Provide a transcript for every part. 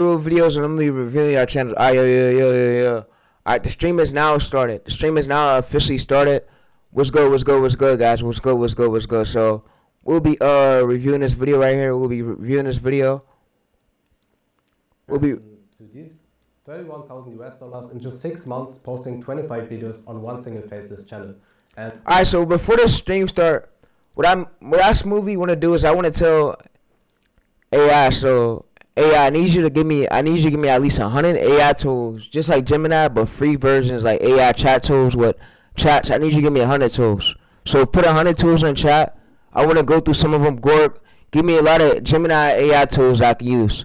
videos and I'm gonna be reviewing our channels. Yo. Alright, the stream is now started. The stream is now officially started. What's good, guys? What's good? So we'll be reviewing this video right here. We'll be reviewing this video. We'll be to these $31,000 in just 6 months, posting 25 videos on one single faceless channel. And alright, so before the stream start, what I smoothly want to do is I want to tell AI. So AI, I need you to give me at least 100 AI tools, just like Gemini, but free versions like AI chat tools with chats. I need you to give me 100 tools. So put 100 tools in chat. I want to go through some of them. Gork, give me a lot of Gemini AI tools I can use.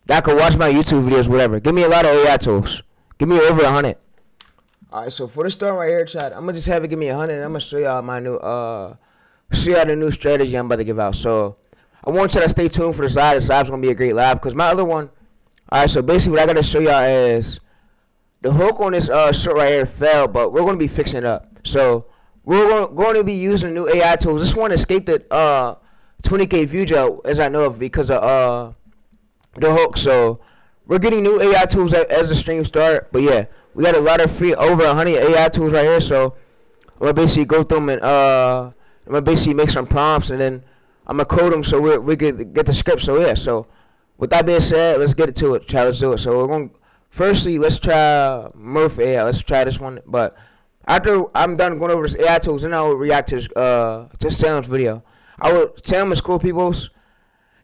That I can watch my YouTube videos, whatever. Give me a lot of AI tools. Give me over 100. Alright, so for the start right here, chat, I'm gonna just have it give me 100 and I'm gonna show y'all my new show y'all the new strategy I'm about to give out. So I want y'all to stay tuned for this live. This live's gonna be a great live because my other one. Alright, so basically what I gotta show y'all is the hook on this short right here fell, but we're gonna be fixing it up. So we're going to be using new AI tools. This one escaped the 20K view job, as I know of, because of the hook. So we're getting new AI tools as the stream start. But yeah, we got a lot of free, over 100 AI tools right here. So I'm gonna basically go through them and I'm gonna basically make some prompts and then I'm gonna code them so we get the script. So yeah, so with that being said, let's get to it. Let's do it. So we're gonna firstly let's try Murph AI. Let's try this one. But after I'm done going over this AI tools, then I'll react to Sam's video. Sam is cool, peoples.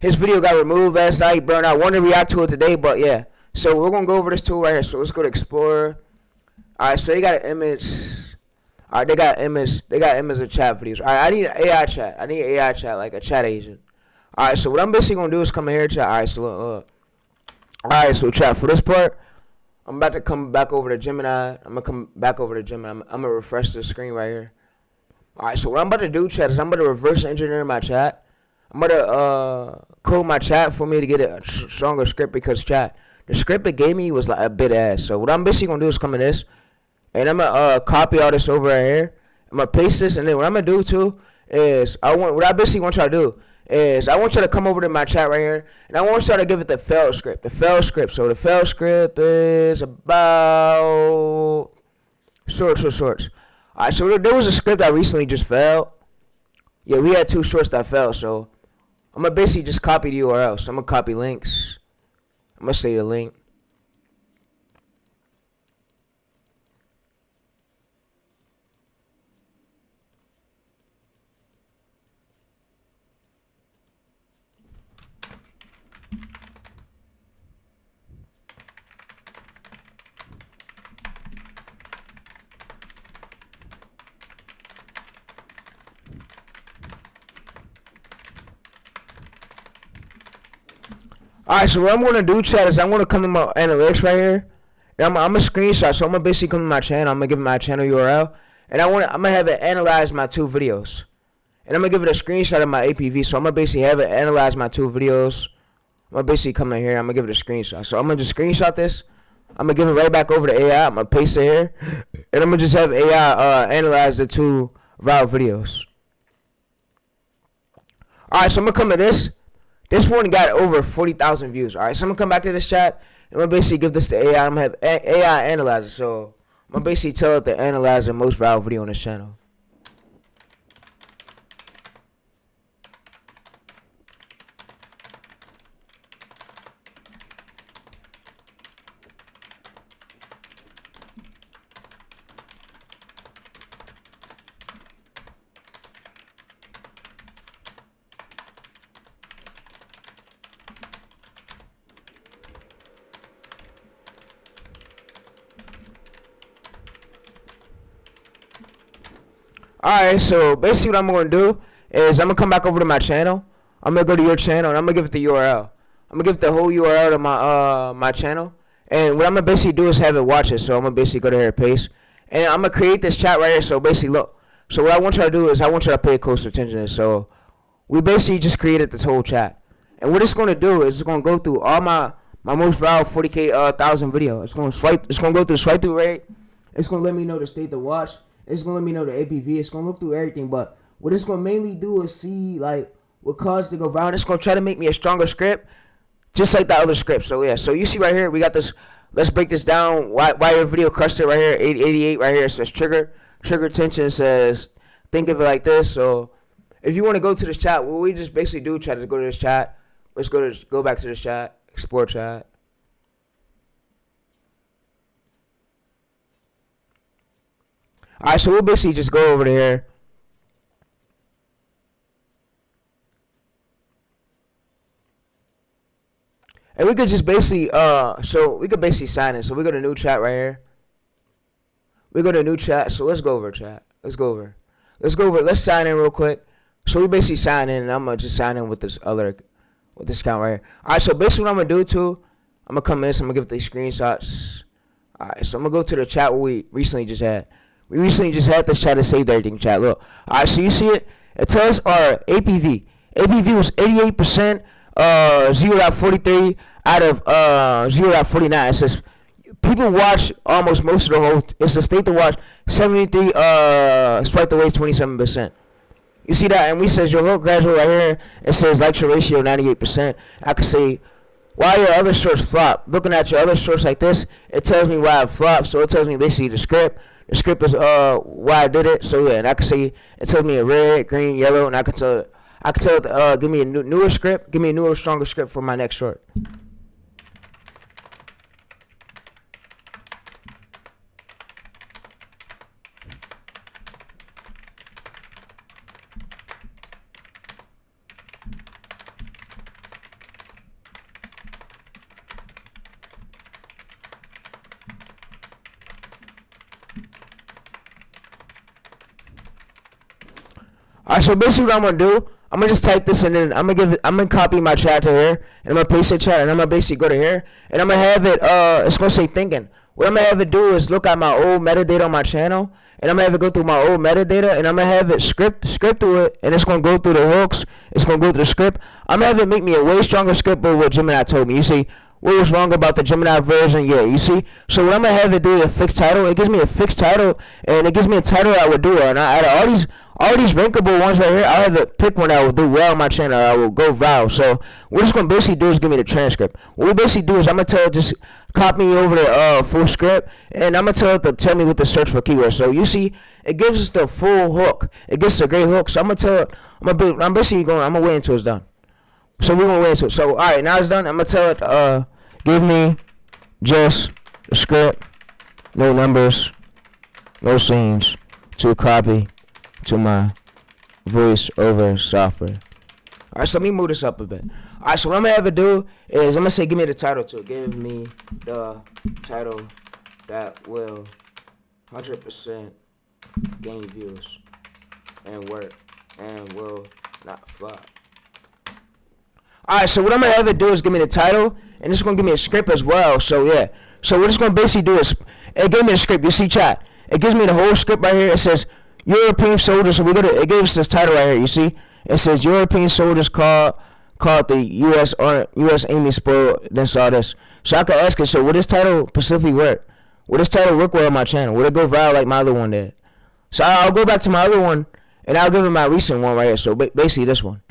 His video got removed last night, bro. And I want to react to it today, but yeah. So we're gonna go over this tool right here. So let's go to Explorer. Alright, so they got an image. Alright, they got image of chat videos. Alright, I need an AI chat. I need an AI chat, like a chat agent. Alright, so what I'm basically gonna do is come in here, chat. Alright, so look. Alright, so chat, for this part, I'm about to come back over to Gemini. I'm gonna refresh the screen right here. Alright, so what I'm about to do, chat, is I'm gonna reverse engineer my chat. I'm gonna code my chat for me to get a stronger script because chat, the script it gave me was like a bit ass. So what I'm basically gonna do is come in this, and I'm gonna copy all this over right here. I'm gonna paste this, and then what I'm gonna do too is what I basically want y'all to do is I want y'all to come over to my chat right here, and I want y'all to give it the fail script. The fail script. So the fail script is about shorts. Alright, so there was a script that recently just failed. Yeah, we had 2 shorts that fell, so I'm gonna basically just copy the URL. So I'm gonna copy links. I'm gonna say the link. Alright, so what I'm gonna do, chat, is I'm gonna come to my analytics right here, and I'm gonna screenshot. So I'm gonna basically come to my channel. I'm gonna give it my channel URL, and I'm gonna have it analyze my 2 videos, and I'm gonna give it a screenshot of my APV. So I'm gonna basically have it analyze my 2 videos. I'm gonna basically come in here. I'm gonna give it a screenshot. So I'm gonna just screenshot this. I'm gonna give it right back over to AI. I'm gonna paste it here, and I'm gonna just have AI analyze the 2 viral videos. Alright, so I'm gonna come to this. This one got over 40,000 views. Alright, so I'm gonna come back to this chat. And I'm gonna basically give this to AI. I'm gonna have AI analyze it. So I'm gonna basically tell it to analyze the most viral video on this channel. Alright, so basically what I'm going to do is I'm going to come back over to my channel. I'm going to go to your channel and I'm going to give it the URL. I'm going to give it the whole URL to my channel. And what I'm going to basically do is have it watch it. So I'm going to basically go to here and paste. And I'm going to create this chat right here. So basically, look. So what I want y'all to do is I want y'all to pay close attention to this. So we basically just created this whole chat. And what it's going to do is it's going to go through all my most viral 40K 1,000 video. It's going to swipe. It's going to go through the swipe through rate. It's going to let me know the state to watch. It's going to let me know the APV. It's going to look through everything. But what it's going to mainly do is see, like, what caused it to go viral. It's going to try to make me a stronger script just like the other script. So yeah, so you see right here, we got this. Let's break this down. Why your video crushed it right here? 888 right here. It says trigger tension. It says think of it like this. So if you want to go to this chat, what we just basically do, try to go to this chat. Let's go back to this chat. Explore chat. All right, so we'll basically just go over here. And we could just basically, so we could basically sign in. So we go to new chat right here. We go to new chat. So let's go over chat. Let's go over. Let's sign in real quick. So we basically sign in, and I'm gonna just sign in with this account right here. All right. So basically, what I'm gonna do too, I'm gonna come in. So I'm gonna give these screenshots. All right. So I'm gonna go to the chat where we recently just had. We recently just had this chat that saved everything chat. Look. All right. So you see it. It tells our APV. APV was 88%. 0.43 out of 0.49. It says people watch almost most of the whole. It's a state to watch 73. Swipe away 27%. You see that? And we says your whole graduate right here. It says lecture ratio 98%. I could say why your other shorts flop. Looking at your other shorts like this, it tells me why it flopped. So it tells me basically the script. The script is why I did it. So yeah, and I could say it tells me a red, green, yellow, and I could tell. Give me a newer script. Give me a newer, stronger script for my next short. Alright, so basically what I'm gonna do, I'm gonna just type this and then I'm gonna copy my chat to here, and I'm gonna paste the chat, and I'm gonna basically go to here, and I'm gonna have it. It's gonna say thinking. What I'm gonna have it do is look at my old metadata on my channel, and I'm gonna have it go through my old metadata, and I'm gonna have it script through it, and it's gonna go through the hooks. It's gonna go through the script. I'm gonna have it make me a way stronger script than what Gemini told me. You see, what was wrong about the Gemini version? Yeah, you see. So what I'm gonna have it do is a fixed title. It gives me a fixed title, and it gives me a title I would do. And out of all these rankable ones right here, I'll have it pick one that will do well on my channel. I will go viral. So what it's gonna basically do is give me the transcript. What we basically do is I'm gonna tell it just copy me over the full script, and I'm gonna tell it to tell me what to search for keywords. So you see, it gives us the full hook. It gives us a great hook. So I'm gonna tell it. I'm basically going. I'm gonna wait until it's done. So we're gonna wait until. So all right, now it's done. I'm gonna tell it. Give me just the script, no numbers, no scenes, to copy to my voice over software. Alright, so let me move this up a bit. Alright, so what I'm gonna have it do is I'm gonna say give me the title too. Give me the title that will 100% gain views and work and will not flop. Alright, so what I'm gonna have it do is give me the title, and it's gonna give me a script as well. So yeah. So what it's gonna basically do is it gave me the script. You see chat. It gives me the whole script right here. It says European soldiers. So it gave us this title right here. You see? It says European soldiers called the US Army spoiled, then saw this. So I could ask it, so would this title specifically work? Would this title work well on my channel? Would it go viral like my other one did? So I'll go back to my other one, and I'll give it my recent one right here. So basically this one.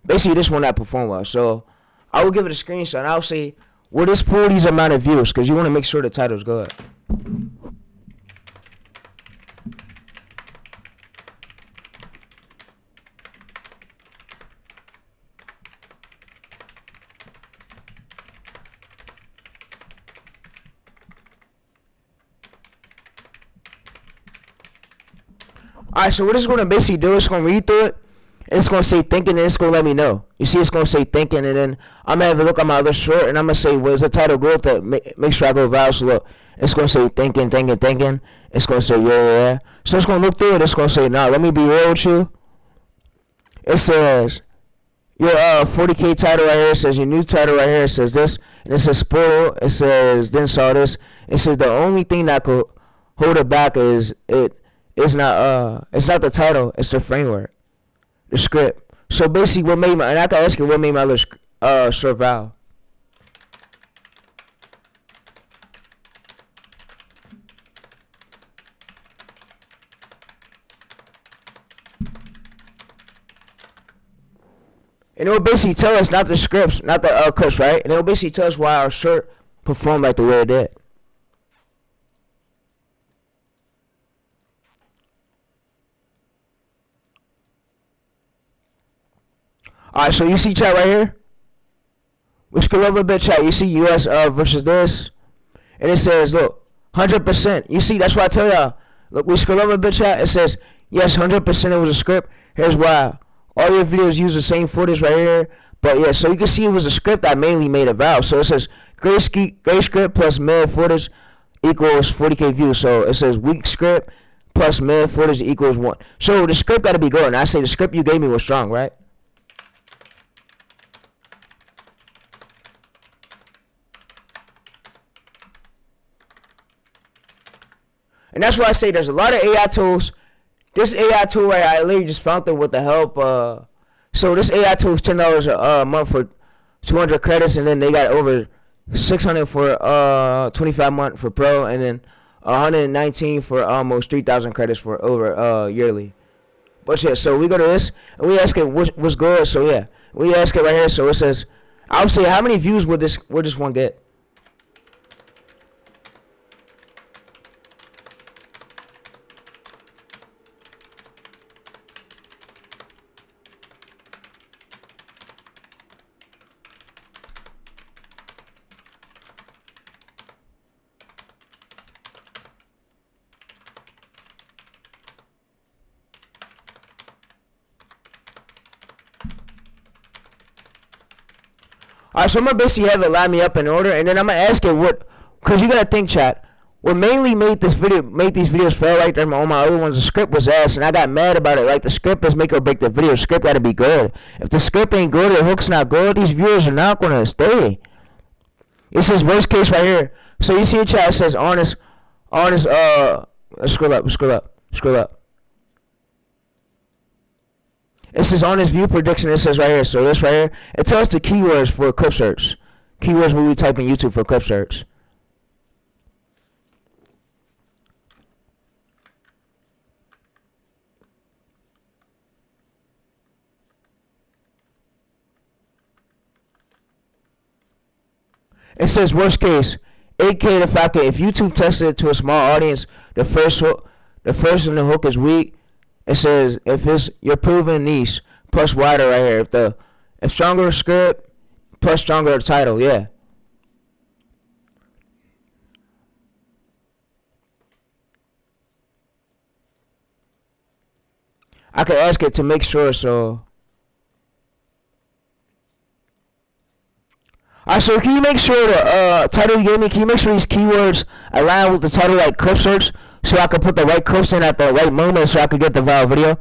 Basically this one that performed well. So I will give it a screenshot, and I'll say, will this pull these amount of views? Because you want to make sure the title's good. Alright, so what it's going to basically do, it's going to read through it, and it's going to say thinking, and it's going to let me know. You see, it's going to say thinking, and then I'm going to have a look at my other short, and I'm going to say, where's the title go to make sure I go viral. So look, it's going to say thinking. It's going to say, yeah. So it's going to look through it, it's going to say, nah, let me be real with you. It says, your 40K title right here, it says your new title right here, it says this, and it says spoil, it says then saw this. It says the only thing that could hold it back is it's not the title, it's the framework, the script. So basically what made my, and I can ask you what made my other short viral. And it will basically tell us, not the scripts, not the clips, right? And it will basically tell us why our shirt performed like the way it did. Alright, so you see chat right here? We scroll over a bit, chat. You see US versus this. And it says, look, 100%. You see, that's why I tell y'all. Look, we scroll over a bit, chat. It says, yes, 100% it was a script. Here's why. All your videos use the same footage right here. But yeah, so you can see it was a script I mainly made a Valve. So it says, great script plus mid footage equals 40K views. So it says weak script plus mid footage equals 1. So the script got to be good. And I say the script you gave me was strong, right? And that's why I say there's a lot of AI tools. This AI tool right, I literally just found it with the help. So this AI tool is $10 a month for 200 credits, and then they got over 600 for 25 month for pro, and then 119 for almost 3,000 credits for over yearly. But yeah, so we go to this and we ask it what's good. So yeah, we ask it right here. So it says, I would say, how many views would this one get? Alright, so I'm gonna basically have it line me up in order, and then I'm gonna ask it what, cause you gotta think, chat. What mainly made these videos fail right there on my other ones, the script was ass, and I got mad about it. Like, the script is make or break the video. Script gotta be good. If the script ain't good, the hook's not good, these viewers are not gonna stay. It says worst case right here. So you see in chat, it says honest, scroll up. It says on this view prediction, it says right here. So this right here, it tells the keywords for clip search. Keywords when we type in YouTube for clip search. It says worst case, 8K to 5K. If YouTube tested it to a small audience, the first in the hook is weak. It says if it's your proven niche plus wider right here. If stronger script plus stronger title, yeah. I could ask it to make sure. So, alright. So can you make sure the title you gave me? Can you make sure these keywords align with the title, like clip search? So I could put the right clips in at the right moment so I could get the viral video.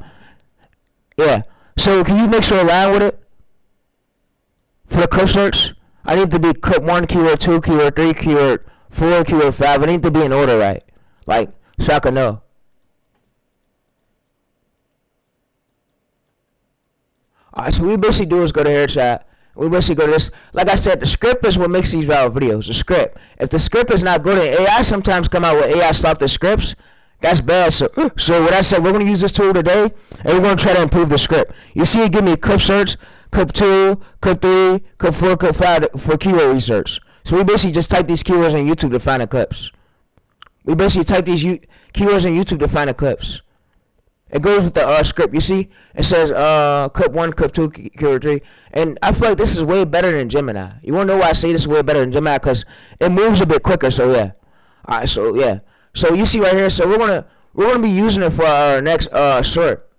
Yeah. So can you make sure align with it? For the clip search, I need to be clip 1, keyword 2, keyword 3, keyword 4, keyword 5. I need to be in order, right? Like, so I can know. Alright, so we basically do is go to here, chat. We basically go to this. Like I said, the script is what makes these viral videos. The script. If the script is not good, and AI sometimes come out with AI stuff, the scripts, that's bad. So what I said, we're going to use this tool today, and we're going to try to improve the script. You see it give me clip search, clip 2, clip 3, clip 4, clip 5 for keyword research. So we basically just type these keywords on YouTube to find the clips. We basically type these keywords on YouTube to find the clips. It goes with the script. You see, it says clip 1, clip 2, keyword 3, and I feel like this is way better than Gemini. You wanna know why I say this is way better than Gemini? Cause it moves a bit quicker. So yeah. All right. So yeah. So you see right here. So we're gonna be using it for our next short.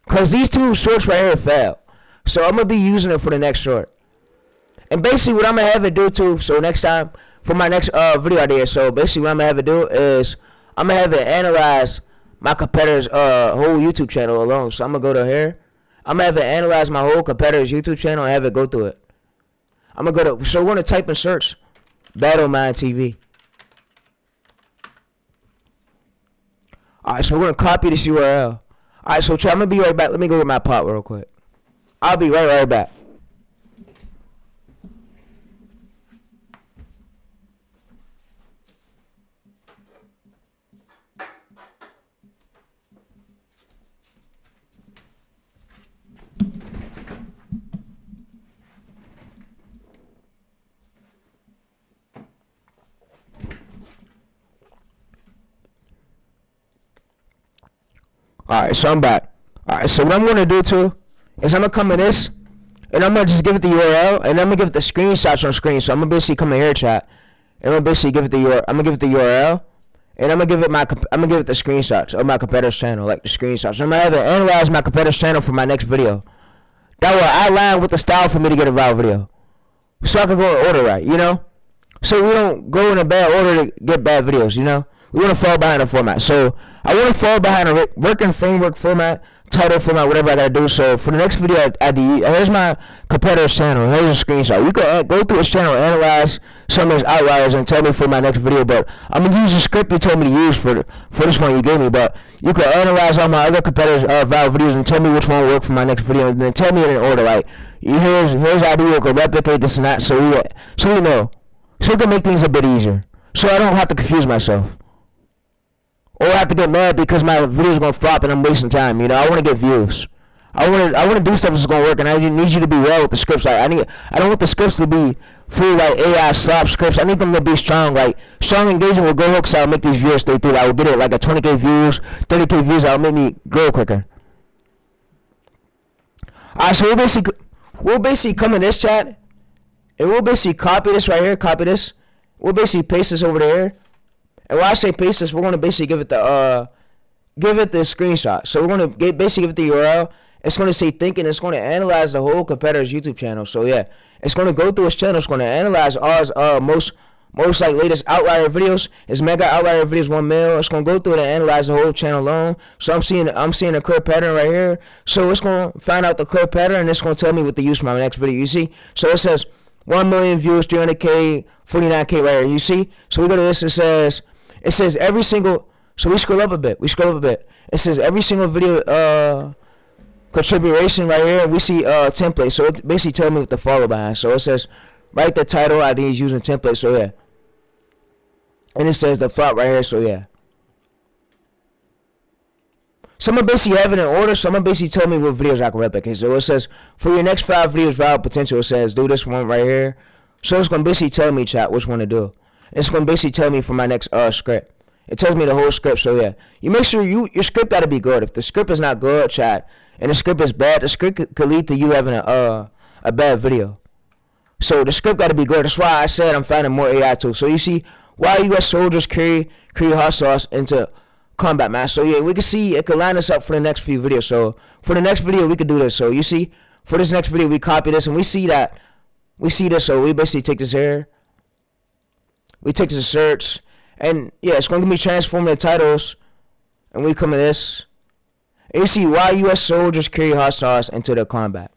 Cause these two shorts right here fail. So I'm gonna be using it for the next short. And basically, what I'm gonna have it do too. So next time for my next video idea. So basically, what I'm gonna have it do is I'm gonna have it analyze my competitor's whole YouTube channel alone. So I'm gonna go to here. I'm gonna have it analyze my whole competitor's YouTube channel and have it go through it. I'm gonna go to, so we're gonna type in search Battle Mind TV. Alright, so we're gonna copy this URL. Alright, so I'm gonna be right back. Let me go get my pot real quick. I'll be right back. Alright, so I'm back. Alright, so what I'm gonna do too is I'm gonna come in this and I'm gonna just give it the URL and I'm gonna give it the screenshots on screen. So I'm gonna basically come in here, chat, and I'm gonna basically give it the URL. I'm gonna give it the URL and I'm gonna give it the screenshots of my competitor's channel, like the screenshots. I'm gonna have to analyze my competitor's channel for my next video. That will outline with the style for me to get a viral video, so I can go in order right, you know. So we don't go in a bad order to get bad videos, you know. We want to fall behind the format. So I want to fall behind a working framework format, title format, whatever I gotta do. So for the next video, here's my competitor's channel. Here's a screenshot. You can go through his channel, analyze some of his outliers, and tell me for my next video. But I'm gonna use the script you told me to use for this one you gave me. But you can analyze all my other competitors' viral videos and tell me which one will work for my next video, and then tell me in order. Like here's how I do it. Go replicate this and that. So we know. So we can make things a bit easier. So I don't have to confuse myself. Or I have to get mad because my video's gonna flop and I'm wasting time. You know, I want to get views. I want to do stuff that's gonna work, and I need you to be well with the scripts. Like I don't want the scripts to be full like AI slop scripts. I need them to be strong, like strong engagement with go hooks. That'll make these viewers stay through. I will get it like a 20K views, 30K views. That'll make me grow quicker. Alright, so we'll basically come in this chat, and we'll basically copy this right here. Copy this. We'll basically paste this over there. And when I say paste this, we're gonna basically give it the screenshot. So we're gonna basically give it the URL. It's gonna say thinking. It's gonna analyze the whole competitor's YouTube channel. So yeah, it's gonna go through his channel. It's gonna analyze all his most like latest outlier videos. His mega outlier videos 1 mil. It's gonna go through it and analyze the whole channel alone. So I'm seeing a clear pattern right here. So it's gonna find out the clear pattern, and it's gonna tell me what to use for my next video. You see? So it says 1 million views, 300K, 49K right here. You see? So we go to this. It says every single. So we scroll up a bit. It says every single video contribution right here. We see template. So it basically tells me what to follow behind. So it says write the title ID is using template. So yeah. And it says the flop right here. So yeah. Someone basically have it in order. Someone basically tell me what videos I can replicate. So it says for your next 5 videos, viral potential. It says do this one right here. So it's gonna basically tell me, chat, which one to do. It's gonna basically tell me for my next script. It tells me the whole script. So yeah, you make sure your script gotta be good. If the script is not good, chat, and the script is bad, the script could lead to you having a bad video. So the script gotta be good. That's why I said I'm finding more AI tools. So you see, why U.S. soldiers carry hot sauce into combat match. So yeah, we can see it could line us up for the next few videos. So for the next video, we could do this. So you see, for this next video, we copy this and we see this. So we basically take this here. We take this to search, and yeah, it's going to be transforming the titles, and we come to this, and you see why U.S. soldiers carry hot sauce into the combat.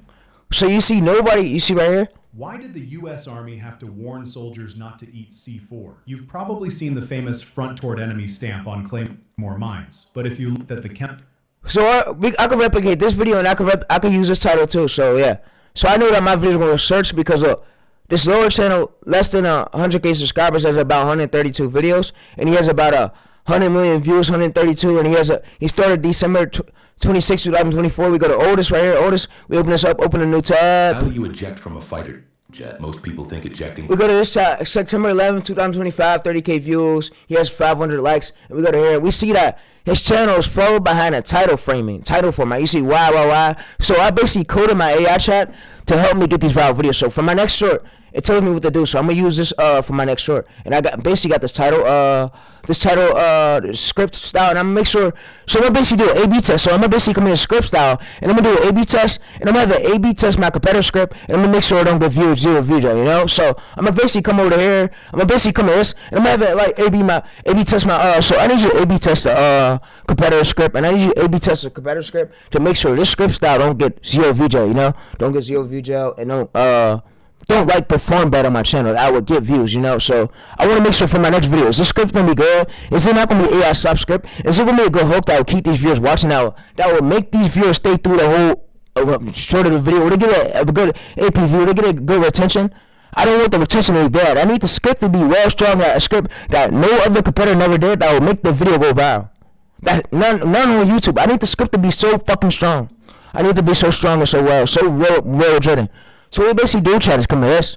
So you see you see right here? Why did the U.S. Army have to warn soldiers not to eat C4? You've probably seen the famous front toward enemy stamp on Claymore mines, but if you looked at the So I can replicate this video, and I can use this title too, so yeah. So I know that my video is going to search because of this lower channel, less than 100K subscribers, has about 132 videos, and he has about 100 million views, 132, and he started December 26, 2024. We go to oldest right here, oldest. We open this up, open a new tab. How do you eject from a fighter jet? Most people think ejecting. We go to this chat, September 11, 2025, 30K views. He has 500 likes, and we go to here. We see that his channel is followed behind a title format. You see why. So I basically coded my AI chat to help me get these viral videos. So for my next short, it tells me what to do. So I'm gonna use this for my next short, and I basically got this title script style, and I'm gonna make sure. So I'm gonna basically do an A/B test. So I'm gonna basically come in a script style, and I'm gonna do an A/B test, and I'm gonna have an A/B test my competitor script, and I'm gonna make sure I don't get viewed 0 views, you know. So I'm gonna basically come over here. I'm gonna basically come to this, and I'm gonna have it like A/B test my So I need you to A/B test the competitor script, and I need you to A/B test the competitor script to make sure this script style don't get 0 views, you know. Don't get 0 views, and don't like perform bad on my channel. I would get views, you know. So I want to make sure for my next video, is this script gonna be good? Is it not gonna be AI sub script? Is it gonna be a good hook that will keep these viewers watching out? That will make these viewers stay through the whole short of the video? Will they get a good AP view? Will they get a good retention? I don't want the retention to be bad. I need the script to be well strong, a script that no other competitor never did, that will make the video go viral. That none on YouTube. I need the script to be so fucking strong. I need to be so strong and so well driven. So we basically do, chat, is come to this,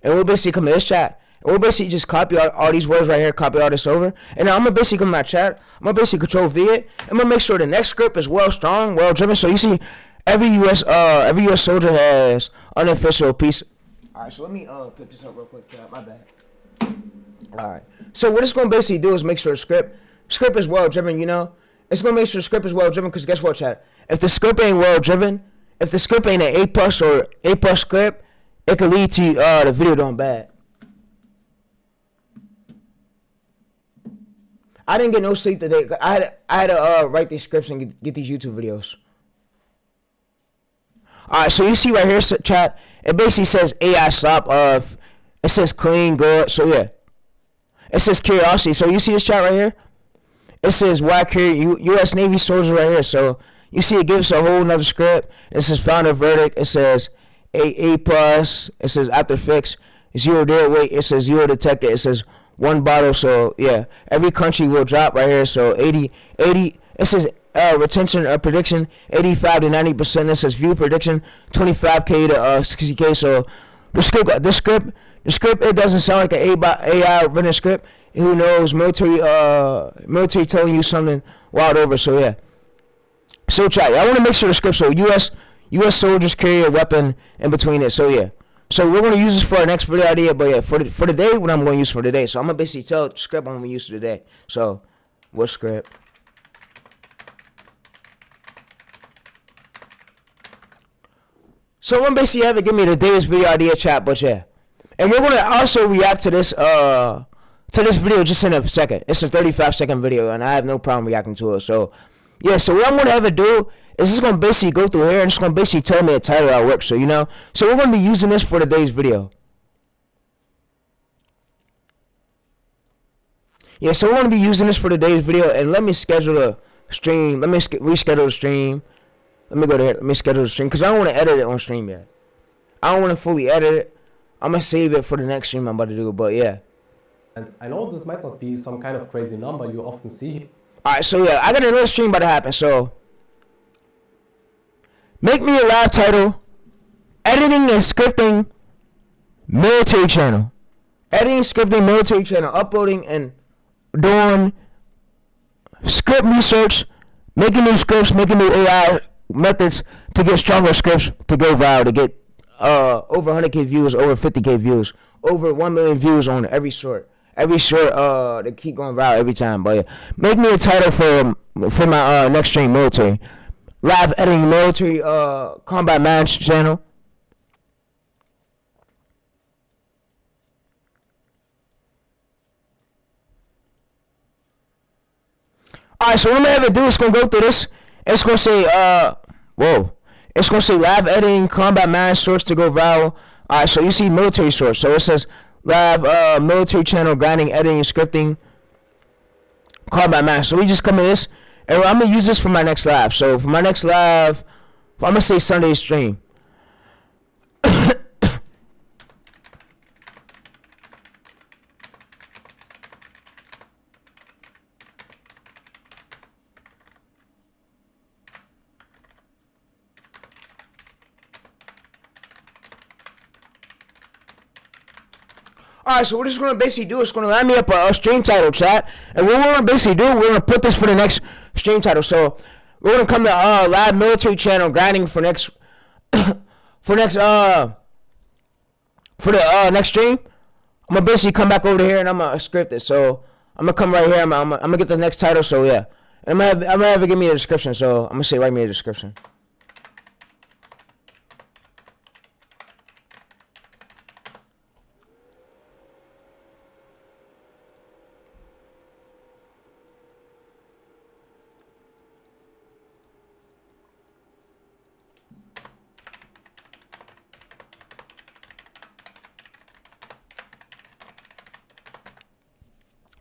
and we'll basically come to this chat, And we'll basically just copy all these words right here, copy all this over. And now I'm going to basically come to my chat. I'm going to basically control V it. I'm going to make sure the next script is well strong, well driven. So you see every US soldier has unofficial piece. All right, so let me pick this up real quick, chat. My bad. All right. So what it's going to basically do is make sure the script is well driven, you know. It's going to make sure the script is well driven because guess what, chat? If the script ain't well driven, if the script ain't an A+ or A+ script, it could lead to the video doing bad. I didn't get no sleep today. I had to write these scripts and get these YouTube videos. Alright, so you see right here, chat, it basically says AI slop of, it says clean, good, so yeah. It says curiosity, so you see this chat right here? It says why U.S. Navy soldier right here, so you see it gives a whole nother script. It says found a verdict, it says A+, it says after fix, 0 dead weight, it says 0 detected, it says 1 bottle, so yeah. Every country will drop right here, so 80, it says retention prediction 85 to 90%. It says view prediction 25k to 60k. So the script, it doesn't sound like an AI written script. Who knows? Military telling you something wild over. So yeah. So try. I want to make sure the script. So U.S. soldiers carry a weapon in between it. So yeah. So we're gonna use this for our next video idea. But yeah, for today, what I'm gonna use for today. So I'm gonna basically tell the script I'm gonna use today. So what script? So I'm gonna basically have it give me today's video idea, chat, but yeah. And we're gonna also react to this video just in a second. It's a 35-second video and I have no problem reacting to it. So yeah, so what I'm gonna have it do is it's gonna basically go through here and it's gonna basically tell me a title at work. So you know, so we're gonna be using this for today's video. Yeah, so we're gonna be using this for today's video, and let me schedule a stream. Let me reschedule the stream. Let me go there. Let me schedule the stream because I don't want to edit it on stream yet. I don't want to fully edit it. I'm gonna save it for the next stream I'm about to do. But yeah. And I know this might not be some kind of crazy number you often see. All right, so yeah, I got another stream about to happen. So make me a live title, editing and scripting military channel, uploading and doing script research, making new scripts, making new AI methods to get stronger scripts to go viral, to get over 100k views, over 50k views, over 1 million views on every short to keep going viral every time. But yeah, make me a title for my next stream, military live editing military combat match channel. Alright, so what I'm gonna have it do is gonna go through this. It's gonna say it's gonna say live editing combat match source to go viral. Alright, so you see military source. So it says live military channel grinding, editing, scripting combat match. So we just come in this and I'm gonna use this for my next live. So for my next live, I'm gonna say Sunday stream. Alright, so what it's going to basically do is going to line me up a stream title, chat. And what we're going to basically do, we're going to put this for the next stream title. So we're going to come to live military channel grinding for next for the next stream. I'm going to basically come back over here and I'm going to script it. So I'm going to come right here. I'm going to get the next title. So yeah. And I'm going to have it give me a description. So I'm going to say write me a description.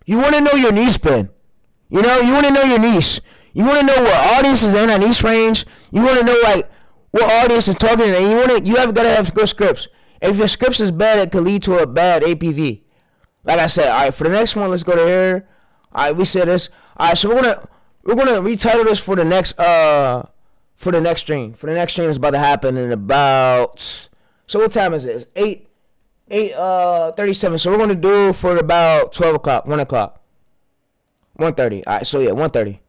You want to know your niche, Ben. You know, you want to know your niche. You want to know what audience is in that niche range. You want to know like what audience is targeting, and you have got to have good scripts. If your scripts is bad, it could lead to a bad APV. Like I said, all right. For the next one, let's go to here. All right, we said this. All right, so we're gonna retitle this for the next stream. For the next stream is about to happen in about. So what time is it? It's 8:37. So we're gonna do for about 12 o'clock, 1 o'clock, 1:30. All right. So yeah, 1:30.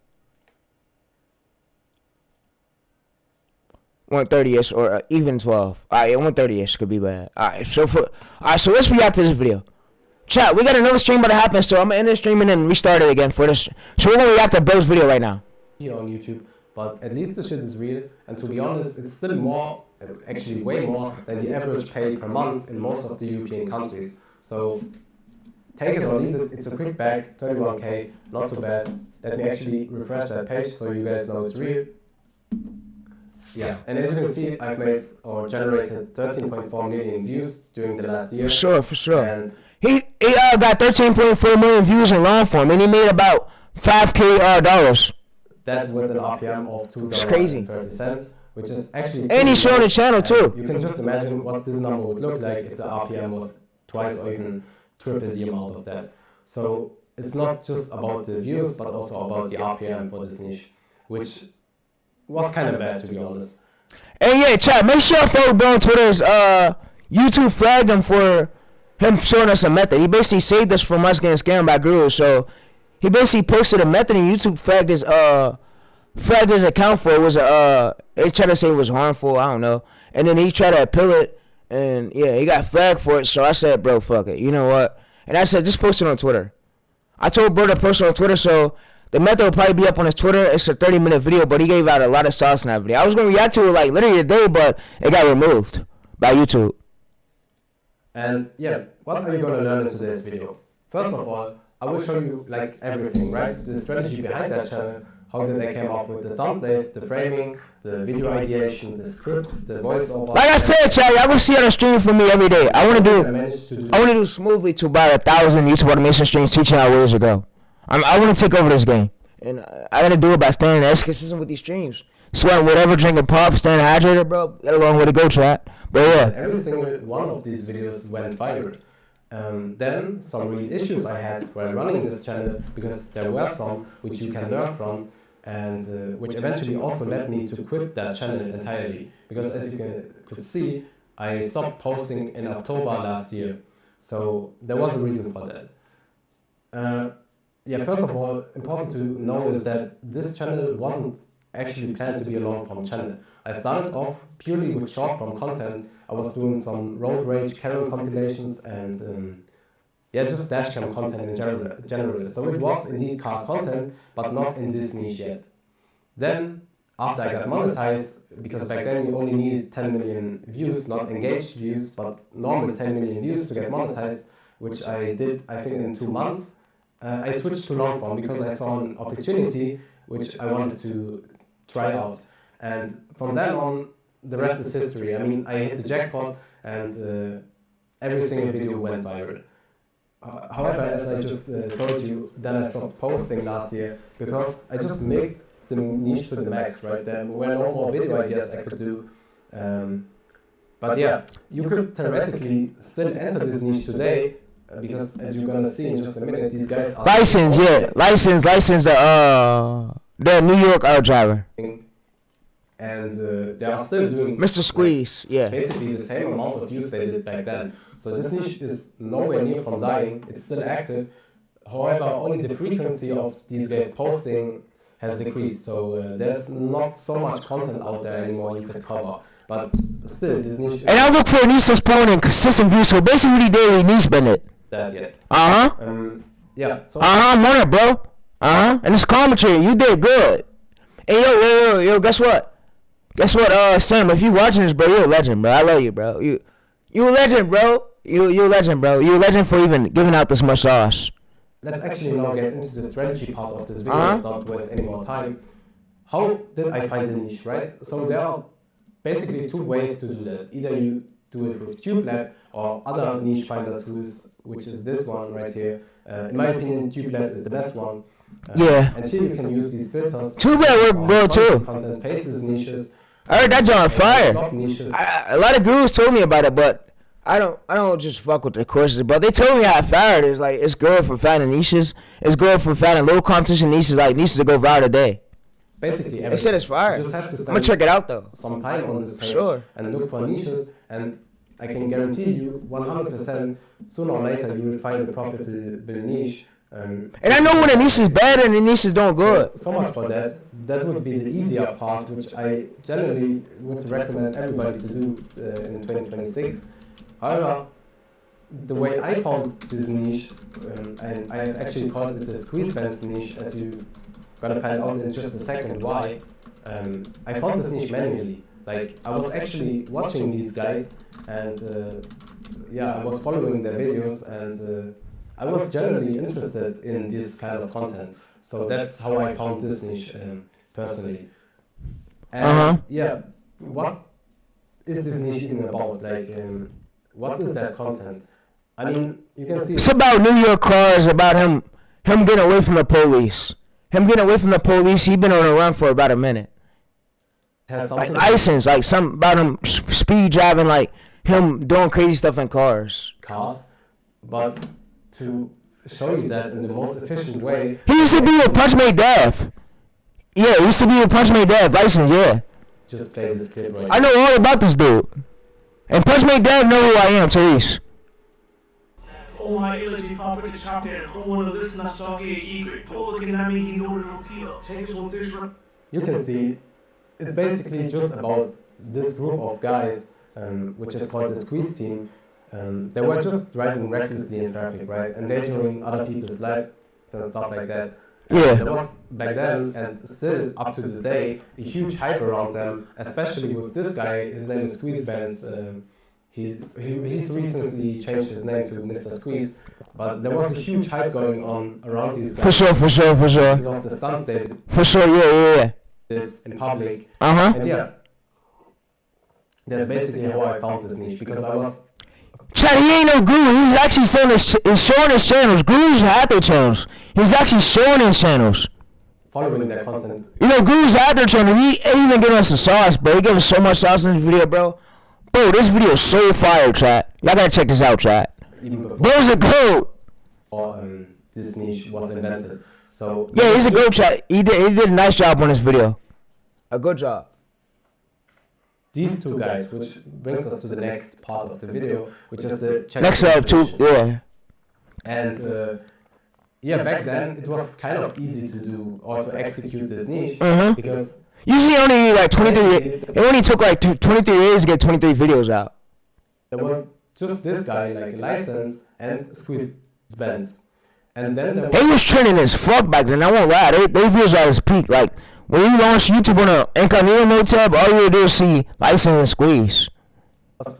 1:30ish or even 12. All right, yeah, 1:30ish could be bad. All right. So let's react to this video. Chat, we got another stream about to happen, so I'm gonna end the stream and then restart it again for this. So we're gonna react to Bill's video right now. Here on YouTube, but at least the shit is real, and to be honest, it's still more, actually way more than the average pay per month in most of the European countries. So take it or leave it, it's a quick bag, 31k, not too bad. Let me actually refresh that page so you guys know it's real. Yeah, and as you can see, I've made or generated 13.4 million views during the last year. For sure. And He got 13.4 million views in long form, and he made about $5K dollars. that with an RPM of $2.30, which is actually... And he's showing the channel too. You can just imagine what this number would look like if the RPM was twice or even triple the amount of that. So it's not just about the views, but also about the RPM for this niche, which was kind of bad, to be honest. And yeah, chat, make sure follow Bill on Twitter's YouTube flagged him for him showing us a method. He basically saved us from us getting scammed by gurus. So he basically posted a method and YouTube flagged his account for it. Was they tried to say it was harmful, I don't know. And then he tried to appeal it, and yeah, he got flagged for it. So I said, bro, fuck it. You know what? And I said, just post it on Twitter. I told bro to post it on Twitter, so the method will probably be up on his Twitter. It's a 30-minute video, but he gave out a lot of sauce in that video. I was gonna react to it like literally today, but it got removed by YouTube. And yeah, what are you gonna learn in today's video? First of all, I will show you like everything, right? The strategy behind that channel, how did they came up with the thumbnails, the framing, the video ideation, the scripts, the voiceover. Like I said, chat, y'all gonna see on the stream from me every day. I wanna do smoothly to about 1,000 YouTube automation streams teaching how ways to go. I wanna take over this game, and I gotta do it by staying as consistent with these streams. Sweating whatever, drinking pop, staying hydrated, bro. Got a long way to go, chat. But yeah. Every single one of these videos went viral. Then some real issues I had while running this channel, because there were some which you can learn from, and which eventually also led me to quit that channel entirely. Because as you could see, I stopped posting in October last year. So there was a reason for that. Yeah, first of all, important to know is that this channel wasn't actually planned to be a long-form channel. I started off purely with short-form content. I was doing some road rage Karen compilations and yeah, just dashcam content in general. So it was indeed car content, but not in this niche yet. Then, after I got monetized, because back then you only needed 10 million views, not engaged views, but normal 10 million views to get monetized, which I did, I think, in 2 months. I switched to long form because I saw an opportunity which I wanted to try out. And from then on, the rest is history. I mean, I hit the jackpot and every single video went viral. However, as I just told you, then I stopped posting last year because I just made the niche to the max, right? There were no more video ideas I could do. But yeah, you could theoretically still enter this niche today, because as you're gonna see in just a minute, these guys are license the New York driver, and they are still doing Mr. Squeeze, yeah, basically the same amount of views they did back then. So this niche is nowhere near from dying. It's still active. However, only the frequency of these guys posting has decreased. So there's not so much content out there anymore you could cover. But still, this niche. And I look for a niche that's pulling in consistent views. So basically, what he did, he niche been it. That yet. Yeah. So. I'm on it, bro. And it's commentary. You did good. Hey, yo, guess what? Sam, if you watching this, bro, you're a legend, bro. I love you, bro. You a legend, bro. You a legend, bro. You a legend for even giving out this much sauce. Let's actually now get into the strategy part of this video, not waste any more time. How did I find the niche, right? So there are basically 2 ways to do that. Either you do it with TubeLab or other niche finder tools, which is this one right here. In my opinion, TubeLab is the best one. Yeah. And here you can use these filters. TubeLab work good too. Content faces niches. I heard that on fire. A lot of gurus told me about it, but I don't just fuck with the courses. But they told me how fire it is. Like, it's good for finding niches. It's good for finding low competition niches, like niches to go viral today. Basically, they said it's fire. You just have to I'm gonna check it out though. Some time on this page sure. and look for niches. And I can guarantee you 100% sooner or later you will find a profitable niche. And I know when a niche is bad and the niche is doing good. So much for that. That would be the easier part, which I generally would recommend everybody to do in 2026. However, the way I found this niche, and I have actually called it the squeeze fence niche, as you're gonna find out in just a second why. I found this niche manually. Like, I was actually watching these guys, and I was following their videos, and I was generally interested in this kind of content. So that's how I found this niche personally. And what is this niche even about? Like, what is that content? I mean, you can see it's about New York cars, about him getting away from the police. Him getting away from the police. He been on a run for about a minute. Has Like something license, like some about him speed driving, like him doing crazy stuff in cars. but to show you that in the most efficient way. He used to be with Punch Made Death. Yeah, he used to be with Punch Made Death, license, yeah. Just play this clip right I know all about this dude. And Punch Made Death know who I am, Therese. Oh my elegy fan på det chatten. Hon och lyssna staga i pågen när mig når den till. Tänk så det You can see it's basically just about this group of guys, which is called the squeeze team. They were just driving recklessly in traffic, right? Endangering other people's lives and stuff like that. Yeah. There was back then, and still up to this day, a huge hype around them, especially with this guy. His name is Squeeze Benz. He's recently changed his name to Mr. Squeeze, but there was a huge hype going on around these guys. For sure. Because of the stunts they For sure, yeah. did in public. Uh-huh. And yeah, that's basically how I found this niche, because I was Chad, he ain't no guru. He's actually showing his channels. Gurus have their channels. He's actually showing his channels. following their content. You know, Gurus have their channel. He ain't even giving us the sauce, bro. He gave us so much sauce in this video, bro. Bro, this video is so fire, chat. Y'all gotta check this out, chat. Even before Bro's a goat. this niche was invented. So Yeah, he's a goat, chat. He did a nice job on this video. A good job. these two guys, which brings us to the next part of the video, which is the check Next up, too. Yeah. And back then it was kind of easy to do or to execute this niche Mhm. because Usually only like 23. It only took like 23 days to get 23 videos out. there was just this guy, like a license and Squeeze Benz. And then there They was was trending as fuck back then. I won't lie. They views at its peak. Like when you launch YouTube on an incognito mode tab, all you do is see license and squeeze.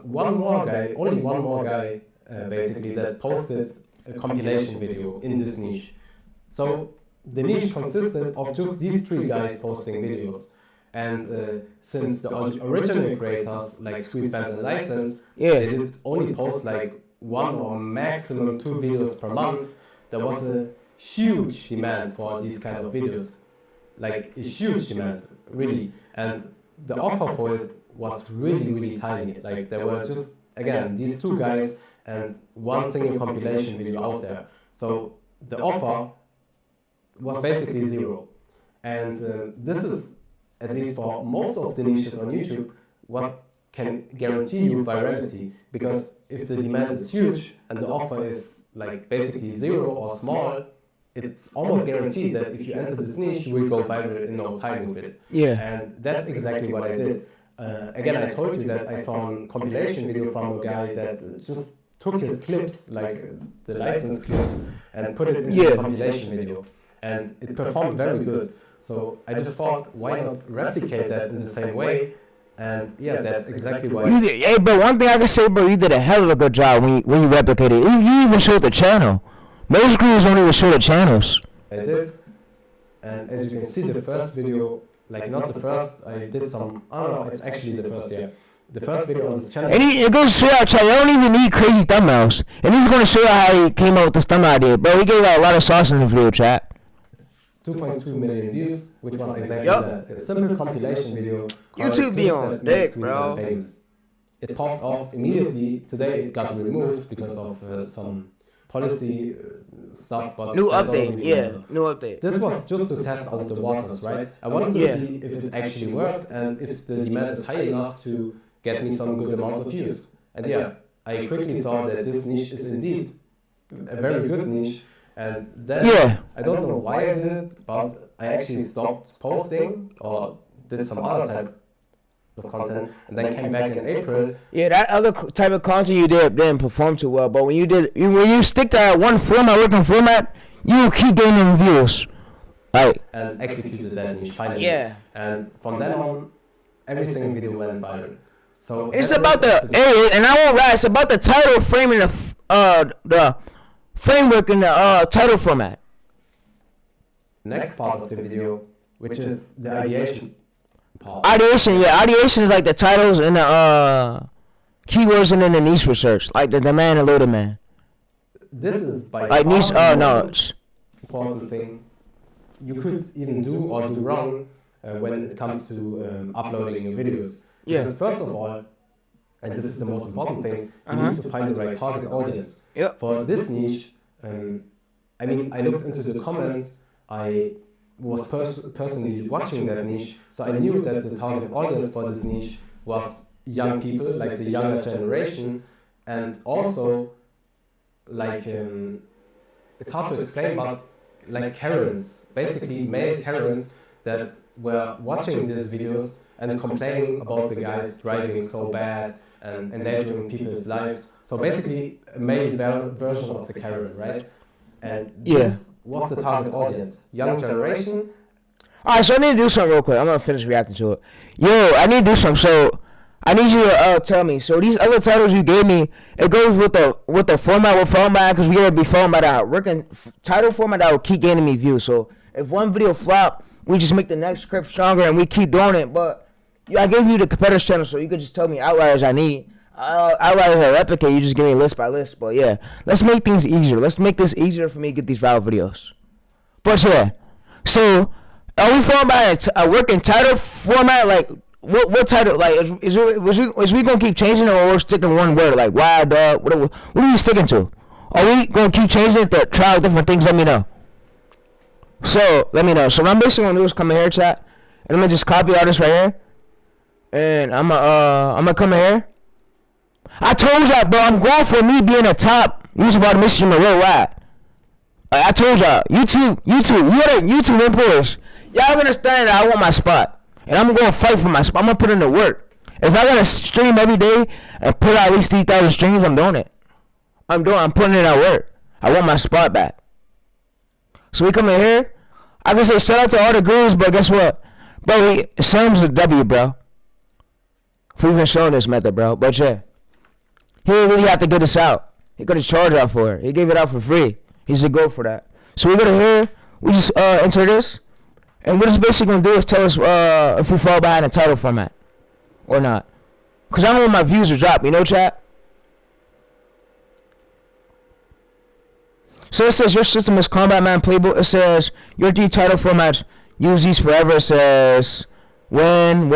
one more guy, only one more guy, basically, that posted a compilation video in this niche. So the niche consisted of just these three guys posting videos. And since the original creators, like Squeeze Benz and License, Yeah. they did only post like 1 or maximum 2 videos per month, there was a huge demand for these kind of videos. Like a huge demand, really. And the offer for it was really, really tiny. Like there were just, again, these two guys and one single compilation video out there. So the offer was basically zero. And this is, at least for most of the niches on YouTube, what can guarantee you virality. Because if the demand is huge and the offer is like basically zero or small, it's almost guaranteed that if you enter this niche, you will go viral in no time with it. Yeah. And that's exactly what I did. Again, I told you that I saw a compilation video from a guy that just took his clips, like the license clips, and put it into Yeah. a compilation video. And it performed very good. So I just thought, why not replicate that in the same way? And yeah, that's exactly why. Hey, bro, one thing I can say, bro, you did a hell of a good job when you replicated it. You even showed the channel. Most gurus don't even show the channels. I did. And as you can see, the first video, like not the first, I did some, I don't know, it's actually the first, yeah. The first video on this channel. And it goes to show out, chat. You don't even need crazy thumbnails. And he's gonna show you how he came up with this thumbnail idea, bro. He gave out a lot of sauce in the video, chat. 2.2 million views, which was exactly Yup. that. A simple compilation video. YouTube be on dick, bro. It popped off immediately. Today it got removed because of some policy stuff. But New that doesn't update, really yeah. matter. New update. This was just to test out the waters, right? I wanted to Yeah. see if it actually worked and if the demand is high enough to get me some good amount of views. And yeah, I quickly saw that this niche is indeed a very good niche. And then Yeah. I don't know why I did it, but I actually stopped posting or did some other type of content, and then came back in April. Yeah, that other type of content you did didn't perform too well. But when you stick to that one format, working format, you keep gaining views. Like, and executed that niche finally. Yeah. And from then on, every single video went viral. So it's about and I won't lie, it's about the title framing the framework in the title format. Next part of the video, which is the ideation part. Ideation is like the titles and the keywords and then the niche research, like the demand and low demand. This is by like niche knowledge. Important thing you could even do or do wrong when it comes to uploading your videos. Because first of all, and this is the most important thing, you need to find the right target audience. For this niche, I mean, I looked into the comments, I was personally watching that niche, so I knew that the target audience for this niche was young people, like the younger generation, and also, like, it's hard to explain, but like Karens, basically male Karens that were watching these videos and complaining about the guys driving so bad and endangering people's lives. So basically a male version of the Karen, right? And this was the target audience, young generation. Alright, so I need to do something real quick. I'm gonna finish reacting to it. Yo, I need to do something. So I need you to tell me. So these other titles you gave me, it goes with the format we're following by, because we gotta be following by that working title format that will keep gaining me views. So if one video flop, we just make the next script stronger and we keep doing it. But I gave you the competitors channel, so you could just tell me outliers I need. Outliers I replicate. You just give me list by list. But yeah, let's make things easier. Let's make this easier for me to get these viral videos. But yeah, so are we following by a working title format? Like what title? Like is we gonna keep changing it, or we're sticking to one word? Like why dog? What are we sticking to? Are we gonna keep changing it to try out different things? Let me know. So let me know. So what I'm basically gonna do is come in here, chat, and I'm gonna just copy all this right here, and I'm gonna come in here. I told y'all, bro, I'm going for me being a top YouTube automation worldwide. I told y'all, YouTube, you are the YouTube employers. Y'all understand that I want my spot, and I'm gonna fight for my spot. I'm gonna put in the work. If I gotta stream every day and put out at least 3,000 streams, I'm doing it. I'm putting in that work. I want my spot back. So we come in here. I can say shout out to all the gurus, but guess what? Bro, Sam's a W, bro. For even showing this method, bro. But yeah, he didn't really have to get us out. He could have charged out for it. He gave it out for free. He should go for that. So we go to here. We just enter this, and what it's basically gonna do is tell us if we fall behind the title format or not. Cause I don't want my views to drop. You know, chat. So it says your system is Combat Man playable. It says your 3 title formats, use these forever. It says when.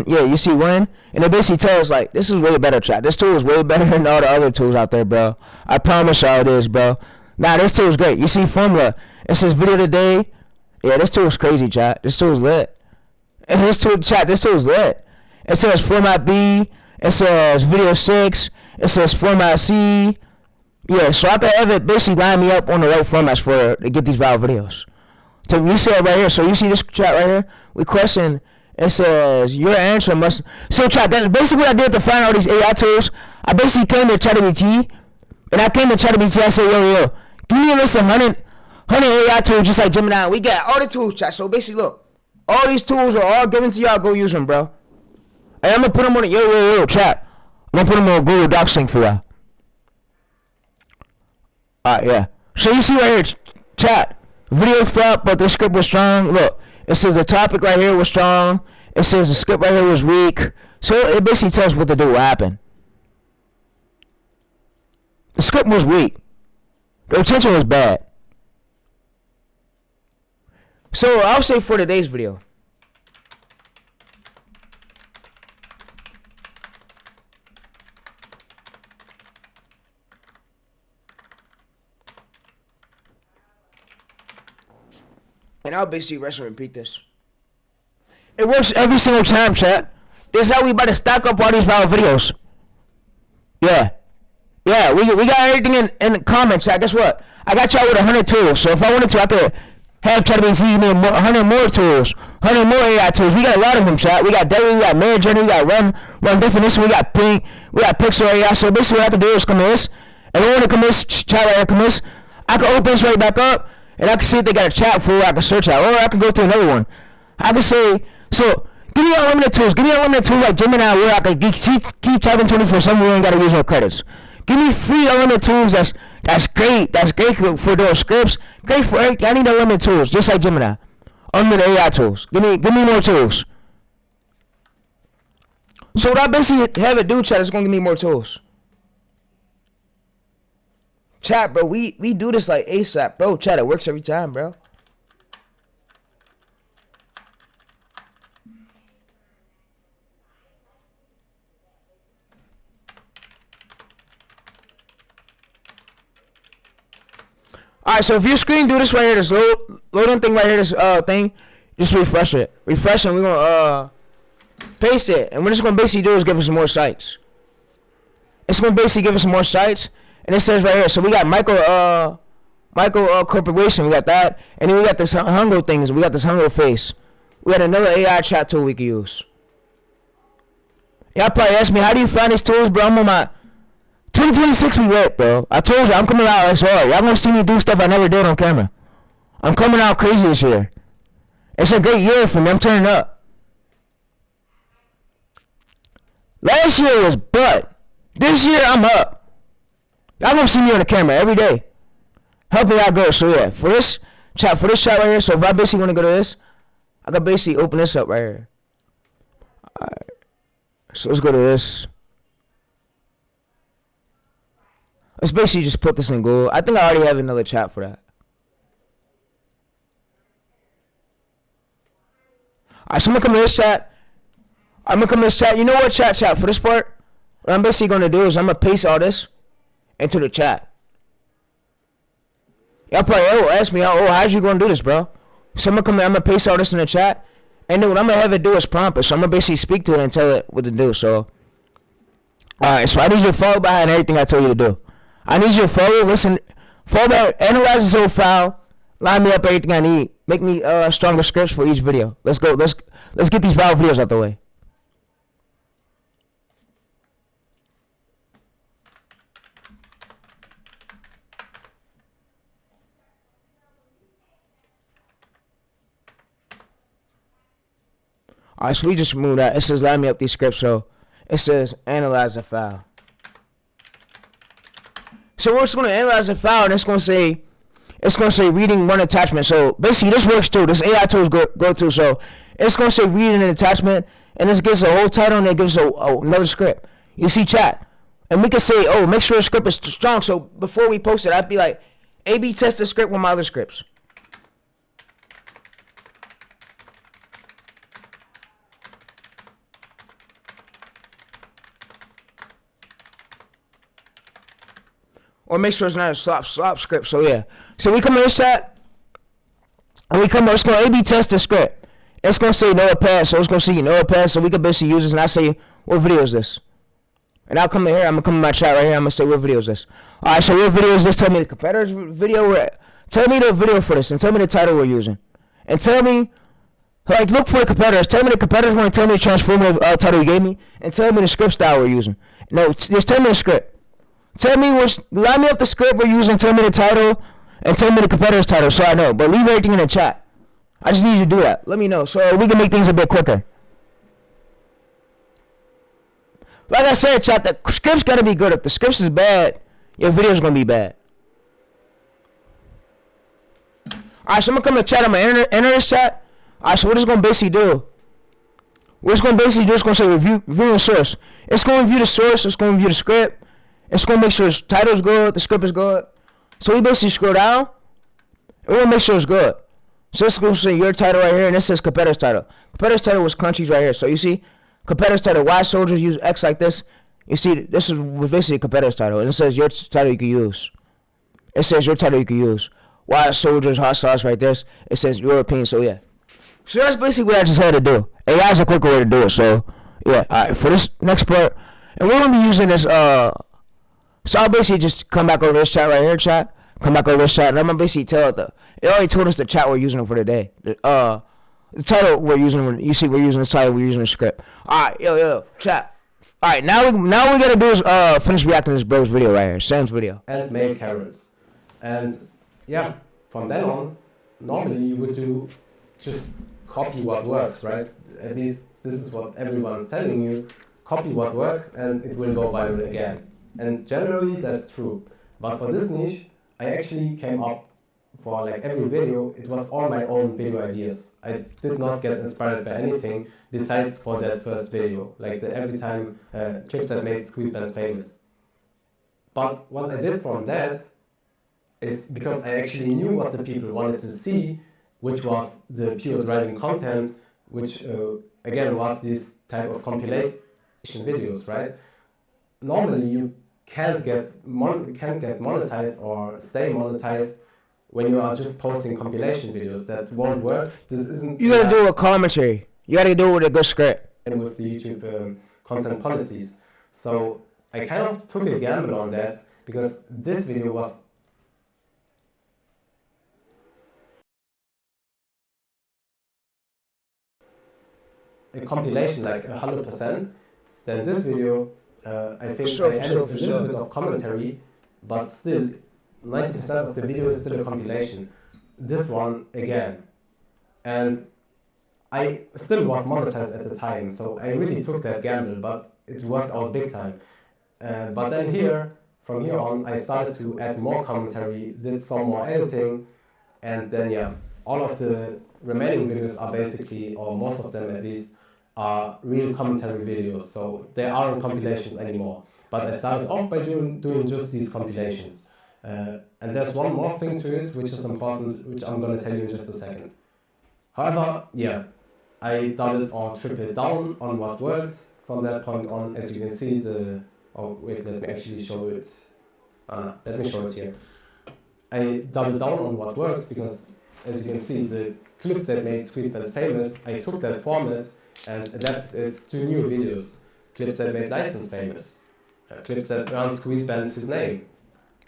Yeah, you see when? And it basically tells like this is way better, chat. This tool is way better than all the other tools out there, bro. I promise y'all it is, bro. Nah, this tool is great. You see formula. It says video today. Yeah, this tool is crazy, chat. This tool is lit. And this tool is lit. It says format B. It says video 6. It says format C. Yeah, so I can have it basically line me up on the right formats to get these viral videos. So you see it right here. So you see this chat right here? We question. It says your answer must. So chat. That's basically what I did to find all these AI tools. I basically came to ChatGPT, and I came to ChatGPT. I said, yo, give me a list of 100 AI tools just like Gemini. We got all the tools, chat. So basically, look, all these tools are all given to y'all. Go use them, bro. And I'm gonna put them on the yo, chat. I'm gonna put them on Google Docs link for y'all. Alright, yeah. So you see right here, chat. Video flop, but the script was strong. Look, it says the topic right here was strong. It says the script right here was weak. So it basically tells us what to do, what happened. The script was weak. The retention was bad. So I'll say for today's video. And I'll basically rest and repeat this. It works every single time, chat. This is how we about to stack up all these viral videos. Yeah. Yeah, we got everything in the comment chat. Guess what? I got y'all with 100 tools. So if I wanted to, I could have ChatGPT give me 100 more tools, 100 more AI tools. We got a lot of them, chat. We got Daily, we got Marriage Journey, we got Run Definition, we got Ping, we got Pixel AI. So basically what I can do is come in this, and when I come in this chat right here, come in this, I can open this right back up, and I can see if they got a chat for where I can search out, or I can go to another one. I can say, so give me unlimited tools. Give me unlimited tools like Gemini where I can keep typing 24/7. We ain't gotta use no credits. Give me free unlimited tools. That's great. That's great for doing scripts. Great for everything. I need unlimited tools, just like Gemini. Unlimited AI tools. Give me more tools. So what I basically have it do, chat, is gonna give me more tools. Chat, bro, we do this like ASAP, bro. Chat, it works every time, bro. Alright, so if your screen do this right here, this loading thing right here, this thing, just refresh it. Refresh it, and we're gonna paste it. And what it's gonna basically do is give us more sites. It's gonna basically give us some more sites. And it says right here, so we got micro corporation, we got that, and then we got this Hungo things, we got this Hungo face. We got another AI chat tool we can use. Y'all probably ask me, how do you find these tools, bro? I'm on my 2026 we lit, bro. I told you, I'm coming out as hard. Y'all gonna see me do stuff I never did on camera. I'm coming out crazy this year. It's a great year for me. I'm turning up. Last year was butt. This year, I'm up. Y'all gonna see me on the camera every day. Helping y'all grow. So yeah, for this chat right here, so if I basically want to go to this, I can basically open this up right here. Alright. So let's go to this. Let's basically just put this in Google. I think I already have another chat for that. Alright, so I'm gonna come to this chat. You know what, chat for this part? What I'm basically gonna do is I'm gonna paste all this into the chat. Y'all probably ask me, how'd you gonna do this, bro? So I'm gonna paste all this in the chat, and then what I'm gonna have it do is prompt it. So I'm gonna basically speak to it and tell it what to do. So, alright, so I need you to follow behind everything I told you to do. I need you to follow back, analyze this whole file, line me up everything I need, make me stronger scripts for each video. Let's go. Let's get these viral videos out the way. Alright, so we just removed that. It says line me up these scripts, so it says analyze the file. So we're just gonna analyze the file, and it's gonna say reading one attachment. So basically this works too. This AI tools go to. So it's gonna say reading an attachment, and this gives a whole title and it gives another script. You see, chat, and we can say, oh, make sure the script is strong. So before we post it, I'd be like, A/B test the script with my other scripts. Or make sure it's not a slop script. So yeah. So we come in this chat, and it's going to A/B test the script. It's going to say Notepad, so it's going to see Notepad, so we can basically use this, and I say, what video is this? And I'll come in here, I'm going to come in my chat right here, I'm going to say, what video is this? Alright, so what video is this? Tell me the competitor's video, tell me the video for this, and tell me the title we're using. And tell me, like, look for the competitors. Tell me the competitors want to tell me the transformative title you gave me, and tell me the script style we're using. No, just tell me the script. Tell me line me up the script we're using, tell me the title, and tell me the competitor's title so I know. But leave everything in the chat. I just need you to do that. Let me know so we can make things a bit quicker. Like I said, chat, the script's gotta be good. If the script is bad, your video's gonna be bad. Alright, so I'm gonna come to chat, I'm gonna enter this chat. Alright, so what it's gonna basically do? What it's gonna basically do is gonna say reviewing source. It's gonna review the source, it's gonna review the script. It's going to make sure the title's good, the script is good. So we basically scroll down, and we're going to make sure it's good. So it's going to say your title right here, and this says competitor's title. Competitor's title was countries right here. So you see, competitor's title, why soldiers use X like this. You see, this was basically a competitor's title, and it says your title you can use. It says your title you can use. Why soldiers, hot sauce right there. It says European, so yeah. So that's basically what I just had to do. AI is a quicker way to do it, so yeah. Alright, for this next part, and we're going to be using this, So I'll basically just come back over this chat right here, chat. Come back over this chat, and I'm gonna basically tell it it already told us the chat we're using for the day. The title we're using. You see, we're using the title. We're using the script. All right, yo, chat. All right, now we gotta do is finish reacting to this bro's video right here, Sam's video. And make carrots. And yeah, from then on, normally you would do just copy what works, right? At least this is what everyone's telling you. Copy what works and it will go viral again. And generally that's true. But for this niche, I actually came up for like every video, it was all my own video ideas. I did not get inspired by anything besides for that first video, like the every time clips that made squeeze bands famous. But what I did from that is because I actually knew what the people wanted to see, which was the pure driving content, which again was this type of compilation videos, right? Normally you can't get monetized or stay monetized when you are just posting compilation videos. That won't work. This isn't. You gotta do a commentary. You gotta do it with a good script. And with the YouTube content policies. So I kind of took a gamble on that because this video was a compilation like 100%. Then this video, I think I added a little bit of commentary, but still 90% of the video is still a compilation. This one again. And I still was monetized at the time, so I really took that gamble, but it worked out big time. But then from here on, I started to add more commentary, did some more editing, and then yeah, all of the remaining videos are basically, or most of them at least, are real commentary videos, so they aren't compilations anymore. But I started off by doing just these compilations. And there's one more thing to it, which is important, which I'm going to tell you in just a second. However, yeah, I doubled or tripled down on what worked from that point on. As you can see, oh wait, let me actually show it. Let me show it here. I doubled down on what worked because, as you can see, the clips that made squeeze bands famous, I took that format and adapted it to new videos. Clips that made license famous. Clips that earned squeeze bands his name.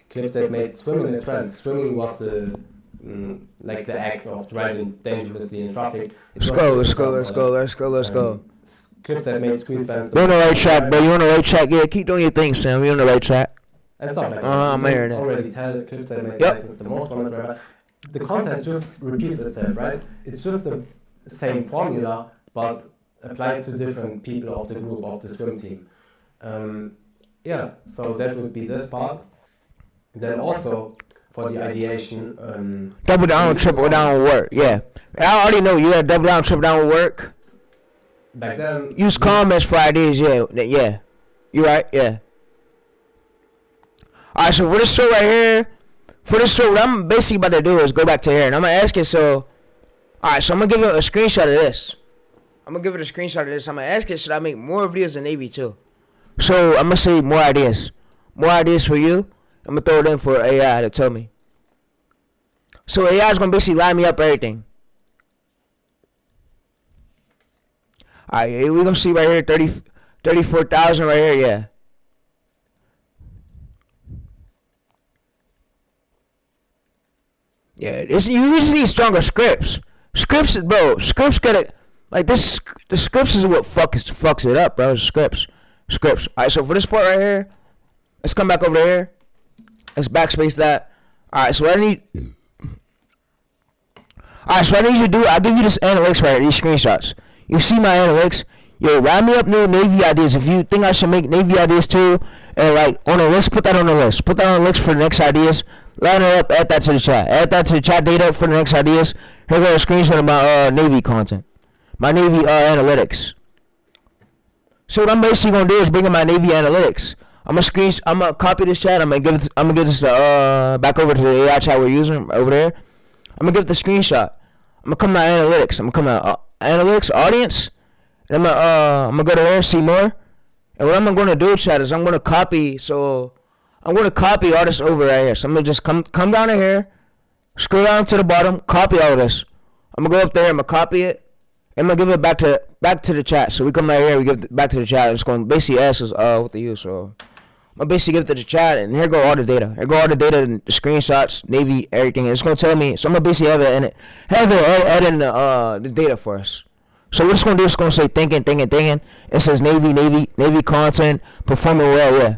Clips that made swimming a trend. Swimming was the like the act of driving dangerously in traffic. Let's go. Clips that made squeeze bands. You're on the right track, bro. You're on the right track. Yeah, keep doing your thing, Sam. You're on the right track. And stuff like that. I'm hearing that. Already tell clips that made license the most wanted driver. The content just repeats itself, right? It's just the same formula, but applied to different people of the group of the swim team. Yeah, so that would be this part. Then also for the ideation, double down, triple down will work. Yeah, I already know you got double down, triple down will work. Back then, use comments for ideas. Yeah, you right. Yeah. All right, so for this show right here, what I'm basically about to do is go back to here, and I'm gonna ask it. So, all right, so I'm gonna give it a screenshot of this. I'm gonna ask it, should I make more videos in Navy too? So I'm gonna say more ideas for you. I'm gonna throw it in for AI to tell me. So AI is gonna basically line me up everything. All right, we're gonna see right here 34,000 right here. Yeah. Yeah, you just need stronger scripts. Scripts gotta, like this, the scripts is what fucks it up, bro. Scripts. Alright, so for this part right here, let's come back over here. Let's backspace that. Alright, so what I need you to do, I'll give you this analytics right here, these screenshots. You see my analytics. Yo, line me up new Navy ideas. If you think I should make Navy ideas too, and like on a list, put that on the list. Put that on the list for the next ideas. Line it up, add that to the chat. Add that to the chat data for the next ideas. Here go a screenshot of my Navy content. My Navy analytics. So what I'm basically gonna do is bring in my Navy analytics. I'm gonna copy this chat. I'm gonna give this back over to the AI chat we're using over there. I'm gonna give it the screenshot. I'm gonna come to analytics. I'm gonna come to analytics audience. And I'm gonna go to there, see more. And what I'm gonna do, chat, is I'm gonna copy. So I'm gonna copy all this over right here. So I'm gonna just come down to here, scroll down to the bottom, copy all this. I'm gonna go up there. I'm gonna copy it. I'm gonna give it back to the chat. So we come right here, we give it back to the chat. It's going to basically ask us what to use. So I'm gonna basically give it to the chat, and here go all the data. Here go all the data, and the screenshots, Navy, everything. And it's gonna tell me. So I'm gonna basically have it in it, add in the data for us. So what it's gonna do is gonna say thinking. It says Navy content performing well. Yeah.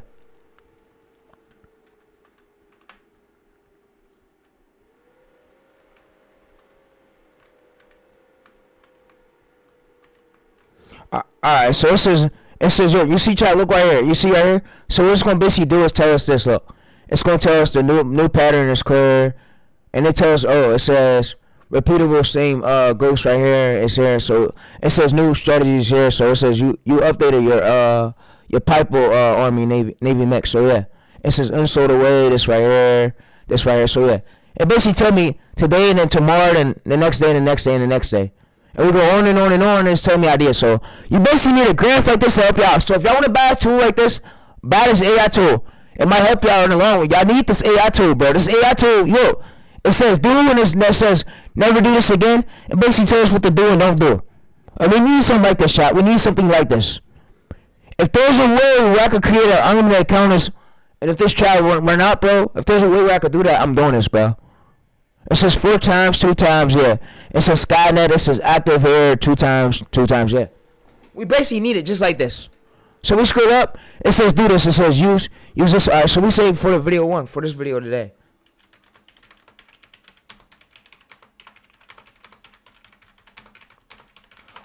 Alright, so it says yo, you see chat, look right here. You see right here? So what it's gonna basically do is tell us this, look. It's gonna tell us the new pattern is clear, and it tells it says repeatable same ghost right here. It's here. So it says new strategies here. So it says you updated your Piper Army Navy mech. So yeah. It says unsold away, this right here. So yeah. It basically tell me today and then tomorrow and the next day and the next day and the next day. And we go on and on and on, and it's telling me ideas. So you basically need a graph like this to help you out. So if y'all want to buy a tool like this, buy this AI tool. It might help y'all in the long run. Y'all need this AI tool, bro. This AI tool, yo, it says do and it says never do this again. It basically tells us what to do and don't do. And we need something like this, chat. We need something like this. If there's a way where I could create an unlimited account, and if this chat run out, bro, if there's a way where I could do that, I'm doing this, bro. It says 4 times, 2 times, yeah. It says Skynet, it says active here, 2 times, yeah. We basically need it just like this. So we scroll up, it says do this, it says use this. Alright, so we say for the video 1, for this video today.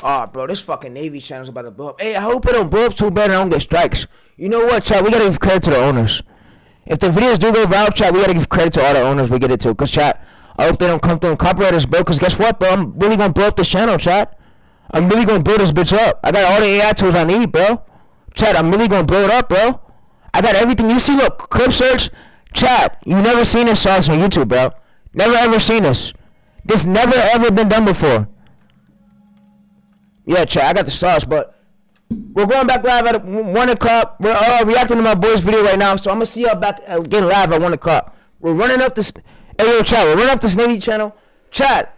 Oh, bro, this fucking Navy channel's about to blow up. Hey, I hope it don't blow up too bad and I don't get strikes. You know what, chat? We gotta give credit to the owners. If the videos do go viral, chat, we gotta give credit to all the owners we get it to. Cause, chat, I hope they don't come through and copyright us, bro. Cause guess what, bro? I'm really gonna blow up this channel, chat. I'm really gonna build this bitch up. I got all the AI tools I need, bro. Chat, I'm really gonna blow it up, bro. I got everything. You see, look, clip search. Chat, you never seen this sauce on YouTube, bro. Never ever seen this. This never ever been done before. Yeah, chat, I got the sauce, but we're going back live at 1 o'clock. We're reacting to my boy's video right now, so I'm gonna see y'all back getting live at 1 o'clock. We're running up this. Hey, yo, chat, we're running up this Navy channel. Chat,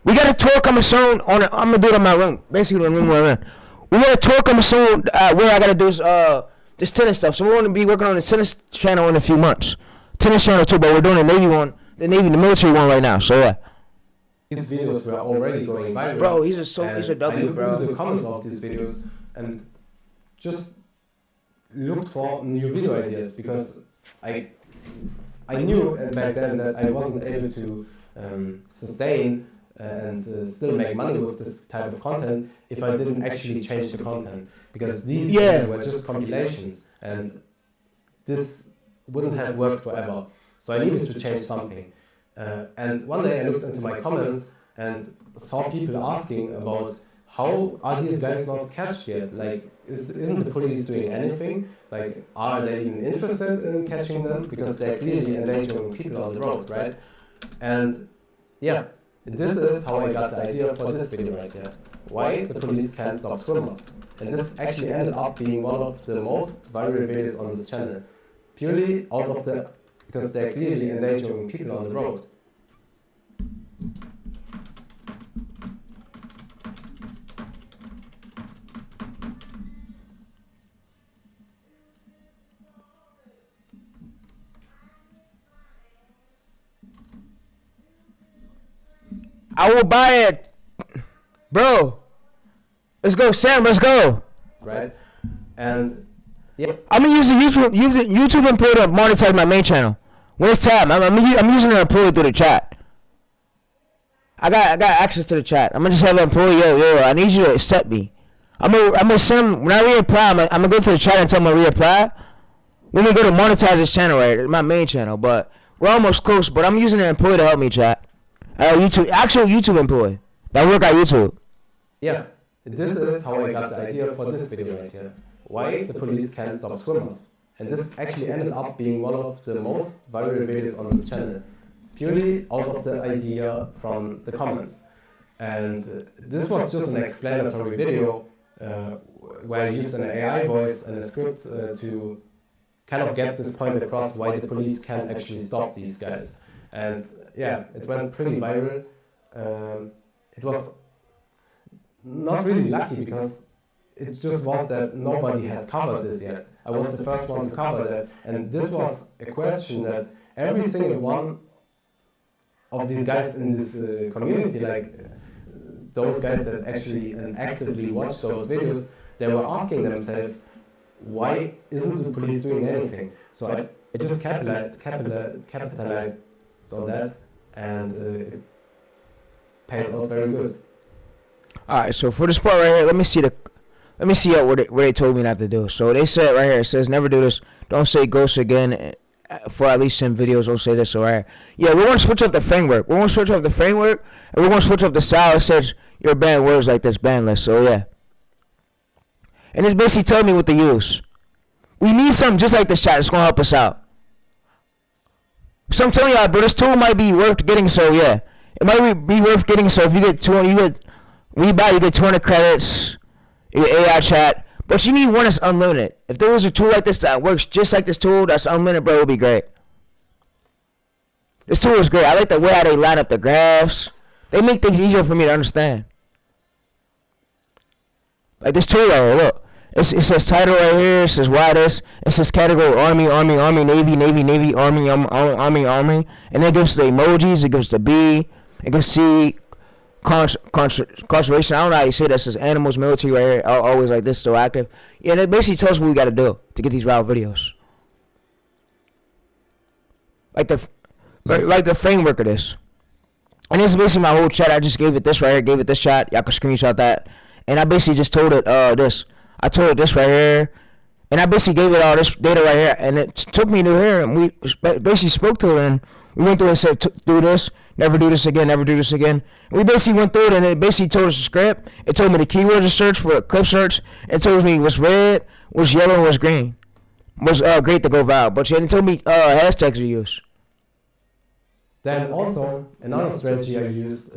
we got a tour coming soon. I'm gonna do it in my room, basically the room we're in. We got a tour coming soon where I gotta do this tennis stuff. So we're gonna be working on the tennis channel in a few months. Tennis channel too, but we're doing the Navy one, the military one right now. So yeah. His videos were already going viral. Bro, he's a W, bro. I looked into the comments of these videos and just looked for new video ideas because I knew back then that I wasn't able to sustain and still make money with this type of content if I didn't actually change the content, because these were just compilations and this wouldn't have worked forever. So I needed to change something. And one day I looked into my comments and saw people asking about how are these guys not catched yet? Like, isn't the police doing anything? Like, are they even interested in catching them? Because they're clearly endangering people on the road, right? And yeah, this is how I got the idea for this video right here. Why the police can't stop swimmers. And this actually ended up being one of the most viral videos on this channel. Purely out of because they're clearly endangering people on the road. I will buy it, bro. Let's go, Sam. Let's go. Right, and yeah, I'm gonna use the YouTube employee to monetize my main channel. When it's time, I'm using an employee through the chat. I got access to the chat. I'm gonna just have an employee. Yo, I need you to accept me. I'm gonna send him when I reapply. I'm gonna go to the chat and tell him to reapply. When we go to monetize this channel, right? My main channel, but we're almost close. But I'm using an employee to help me, chat. Actual YouTube employee that work at YouTube. Yeah, this is how I got the idea for this video right here. Why the police can't stop swimmers. And this actually ended up being one of the most viral videos on this channel. Purely out of the idea from the comments. And this was just an explanatory video where I used an AI voice and a script to kind of get this point across why the police can't actually stop these guys. And yeah, it went pretty viral. It was not really lucky because it just was that nobody has covered this yet. I was the first one to cover that, and this was a question that every single one of these guys in this community, like those guys that actually and actively watch those videos, they were asking themselves, why isn't the police doing anything? So I just capitalized on that, and it paid out very good. All right, so for this part right here, let me see what they told me not to do. So they said right here, it says never do this. Don't say ghost again. For at least 10 videos, don't say this. So right here, yeah, we want to switch up the framework. We want to switch up the framework, and we want to switch up the style. It says you're banning words like this, banless. So yeah, and it's basically telling me what to use. We need something just like this, chat. It's gonna help us out. So I'm telling y'all, bro, this tool might be worth getting. So yeah, it might be worth getting. So if you get 200, you get 200 credits. You get AI chat, but you need one that's unlimited. If there was a tool like this that works just like this tool that's unlimited, bro, it would be great. This tool is great. I like the way how they line up the graphs. They make things easier for me to understand. Like this tool right here, look. It says title right here. It says why this. It says category Army, Navy, Army, Army. And then it gives the emojis. It gives the B. It gives C. Conservation. I don't know how you say that. It says animals, military right here. Always like this, still active. Yeah, and it basically tells us what we got to do to get these viral videos. Like the framework of this. And this is basically my whole chat. I just gave it this right here. Gave it this chat. Y'all can screenshot that. And I basically just told it this. I told it this right here. And I basically gave it all this data right here. And it took me to here. And we basically spoke to it. And we went through and said, do this. Never do this again. Never do this again. And we basically went through it. And it basically told us the script. It told me the keywords to search for a clip search. It told me what's red, what's yellow, and what's green. What's great to go viral. But it told me hashtags to use. Then also, another strategy I used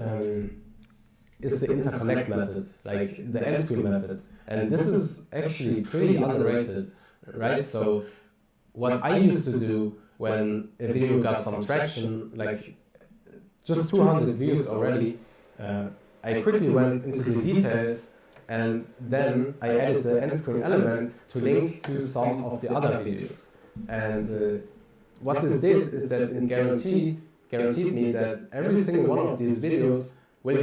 is the interconnect method, like the end screen method. And this is actually pretty underrated, right? So what I used to do when a video got some traction, like just 200 views already, I quickly went into the details, and then I added the end screen element to link to some of the other videos. And what this did is that it guaranteed me that every single one of these videos will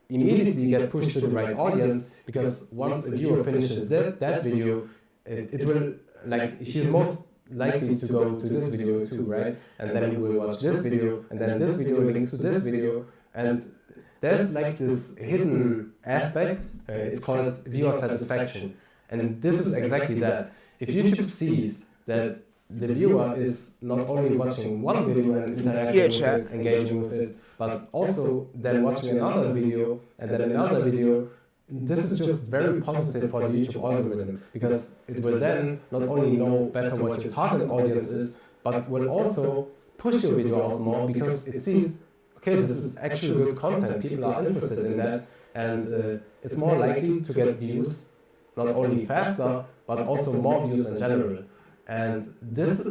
immediately get pushed to the right audience, because once a viewer finishes that video, it will, like, he's most likely to go to this video too, right? And then he will watch this video, and then this video links to this video, and there's like this hidden aspect, it's called viewer satisfaction. And this is exactly that. If YouTube sees that the viewer is not only watching one video and interacting with it, engaging with it, but also then watching another video and then another video, this is just very positive for the YouTube algorithm, because it will then not only know better what your target audience is, but will also push your video out more, because it sees, okay, this is actually good content, people are interested in that, and it's more likely to get views, not only faster, but also more views in general. And this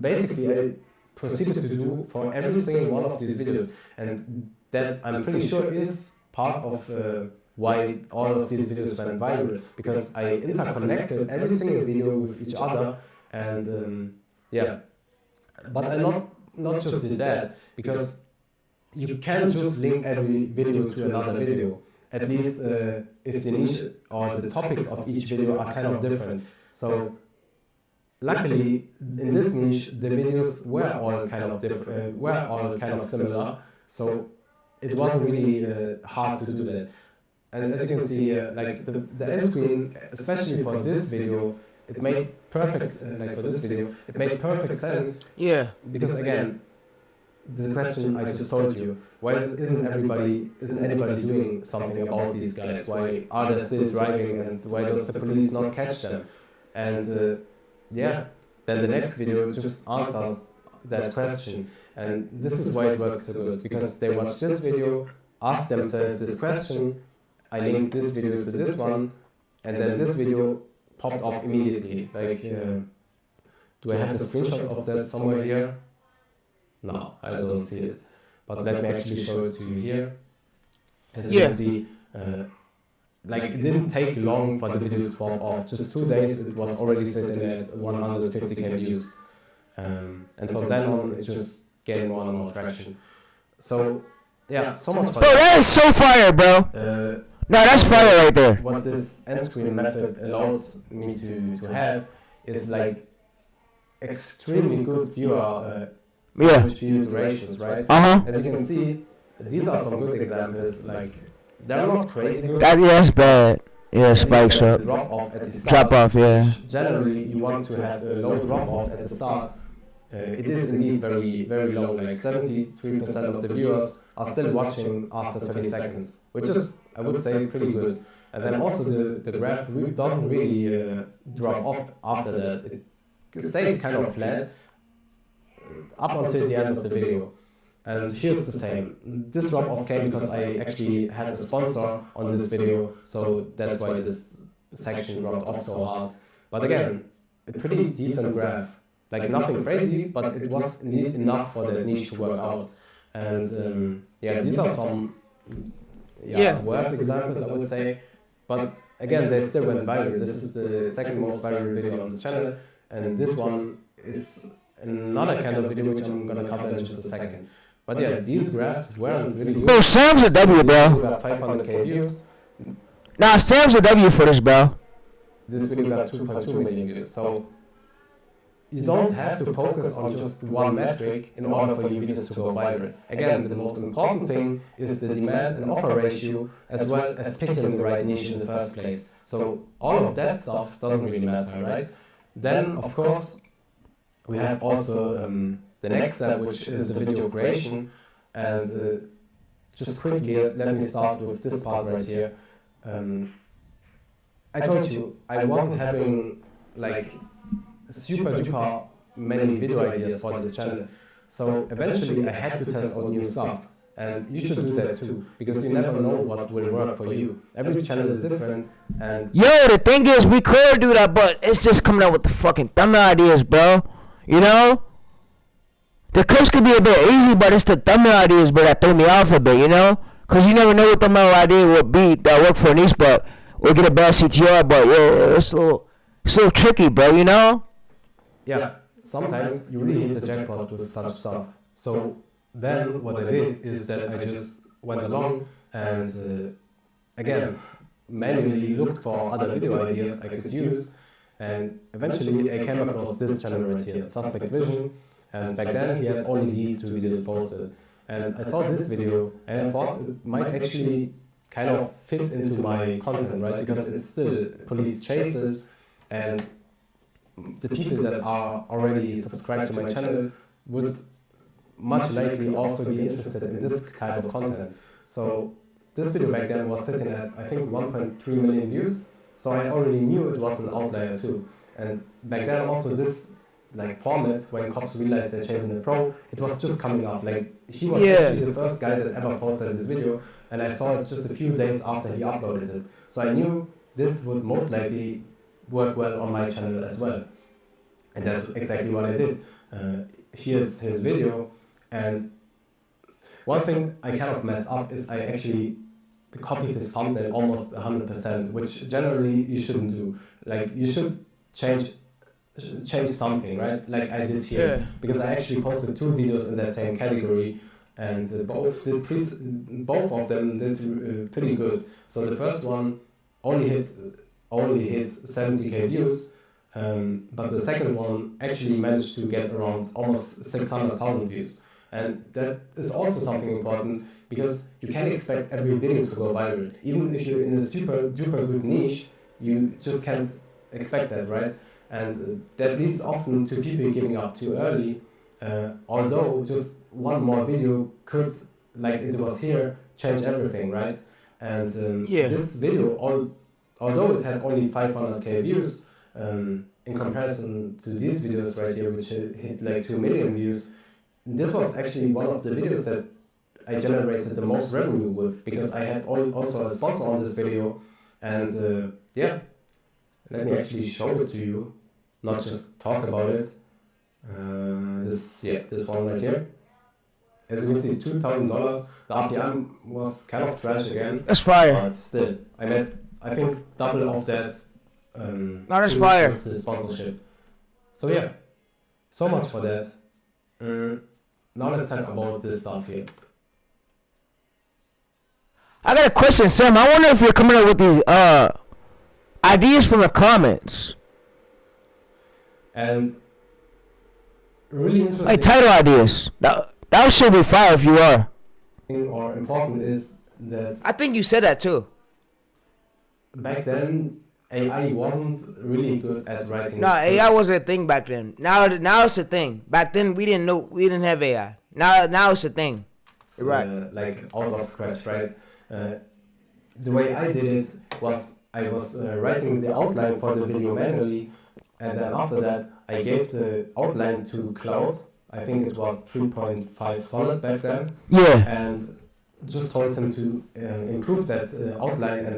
basically I proceeded to do for every single one of these videos, and that I'm pretty sure is part of why all of these videos went viral, because I interconnected every single video with each other, and yeah. But I not just did that, because you can't just link every video to another video, at least if the niche or the topics of each video are kind of different. So luckily, in this niche, the videos were all kind of similar, so it wasn't really hard to do that. And as you can see, like the end screen, especially for this video, it made perfect sense. Yeah. Because again, the question I just told you, why isn't anybody doing something about these guys? Why are they still driving, and why does the police not catch them? And yeah, then the next video just answers that question. And this is why it works so good, because they watch this video, ask themselves this question, I linked this video to this one, and then this video popped off immediately. Like, do I have a screenshot of that somewhere here? No, I don't see it. But let me actually show it to you here. As you can see, like it didn't take long for the video to pop off. Just 2 days, it was already sitting at 150k views. And from then on, it just gained more and more traction. So, yeah, so much fun. Bro, that is so fire, bro. No, that's fire right there. What this end screen method allowed me to have is like extremely good viewer view durations, right? As you can see, these are some good examples. Like they're not crazy good. That's bad. Yeah, spikes up. Drop off at the start. Drop off, yeah. Generally, you want to have a low drop off at the start. It is indeed very, very low. Like 73% of the viewers are still watching after 20 seconds, which is, I would say, pretty good. And then also the graph doesn't really drop off after that. It stays kind of flat up until the end of the video. And here's the same. This drop off came because I actually had a sponsor on this video, so that's why this section dropped off so hard. But again, a pretty decent graph. Like nothing crazy, but it was indeed enough for that niche to work out. And yeah, these are some worse examples, I would say. But again, they still went viral. This is the second most viral video on this channel, and this one is another kind of video which I'm gonna cover in just a second. But yeah, these graphs weren't really good. Bro, Sam's a W, bro. We got 500k views. Nah, Sam's a W for this, bro. This video got 2.2 million views. So you don't have to focus on just one metric in order for your videos to go viral. Again, the most important thing is the demand and offer ratio, as well as picking the right niche in the first place. So all of that stuff doesn't really matter, right? Then, of course, we have also the next step, which is the video creation. And just quickly, let me start with this part right here. I told you, I wasn't having like super duper many video ideas for this channel. So eventually I had to test out new stuff. And you should do that too, because you never know what will work for you. Every channel is different, and yo, the thing is, we could do that, but it's just coming out with the fucking dumb ideas, bro. You know? The clips could be a bit easy, but it's the dumb ideas, bro, that threw me off a bit, you know? Cause you never know what the idea would be that work for a niche, but we'll get a bad CTR, but yeah, it's a little tricky, bro, you know? Yeah, sometimes you really hit the jackpot with such stuff. So then what I did is that I just went along and again manually looked for other video ideas I could use, and eventually I came across this channel right here, Suspect Vision, and back then he had only these 2 videos posted. And I saw this video and I thought it might actually kind of fit into my content, right? Because it's still police chases, and the people that are already subscribed to my channel would much likely also be interested in this type of content. So this video back then was sitting at, I think, 1.3 million views. So I already knew it was an outlier too. And back then also this like format, when cops realized they're chasing the pro, it was just coming up. Like he was actually the first guy that ever posted this video, and I saw it just a few days after he uploaded it. So I knew this would most likely work well on my channel as well. And that's exactly what I did. Here's his video. And one thing I kind of messed up is I actually copied this thumbnail almost 100%, which generally you shouldn't do. Like you should change something, right? Like I did here, because I actually posted 2 videos in that same category, and both of them did pretty good. So the first one only hit 70k views, but the second one actually managed to get around almost 600,000 views. And that is also something important, because you can't expect every video to go viral. Even if you're in a super duper good niche, you just can't expect that, right? And that leads often to people giving up too early, although just one more video could, like it was here, change everything, right? And this video, although it had only 500k views, in comparison to these videos right here, which hit like 2 million views, this was actually one of the videos that I generated the most revenue with, because I had also a sponsor on this video. And yeah, let me actually show it to you, not just talk about it. This one right here. As you can see, $2,000. The RPM was kind of trash again. That's fire. But still, I I think double of that. That's with fire. the sponsorship. So yeah, so much for that. Now let's talk about this stuff here. I got a question, Sam. I wonder if you're coming up with these ideas from the comments, And really interesting like title ideas. That should be fire if you are. or important is that I think you said that too. back then AI wasn't really good at writing. No, scripts. AI wasn't a thing back then. Now it's a thing. Back then we didn't have AI. Now it's a thing. Right. Like out of scratch, right? The way I did it was I was writing the outline for the video manually, and then after that I gave the outline to Cloud. I think it was 3.5 solid back then, Yeah. and just told him to improve that outline and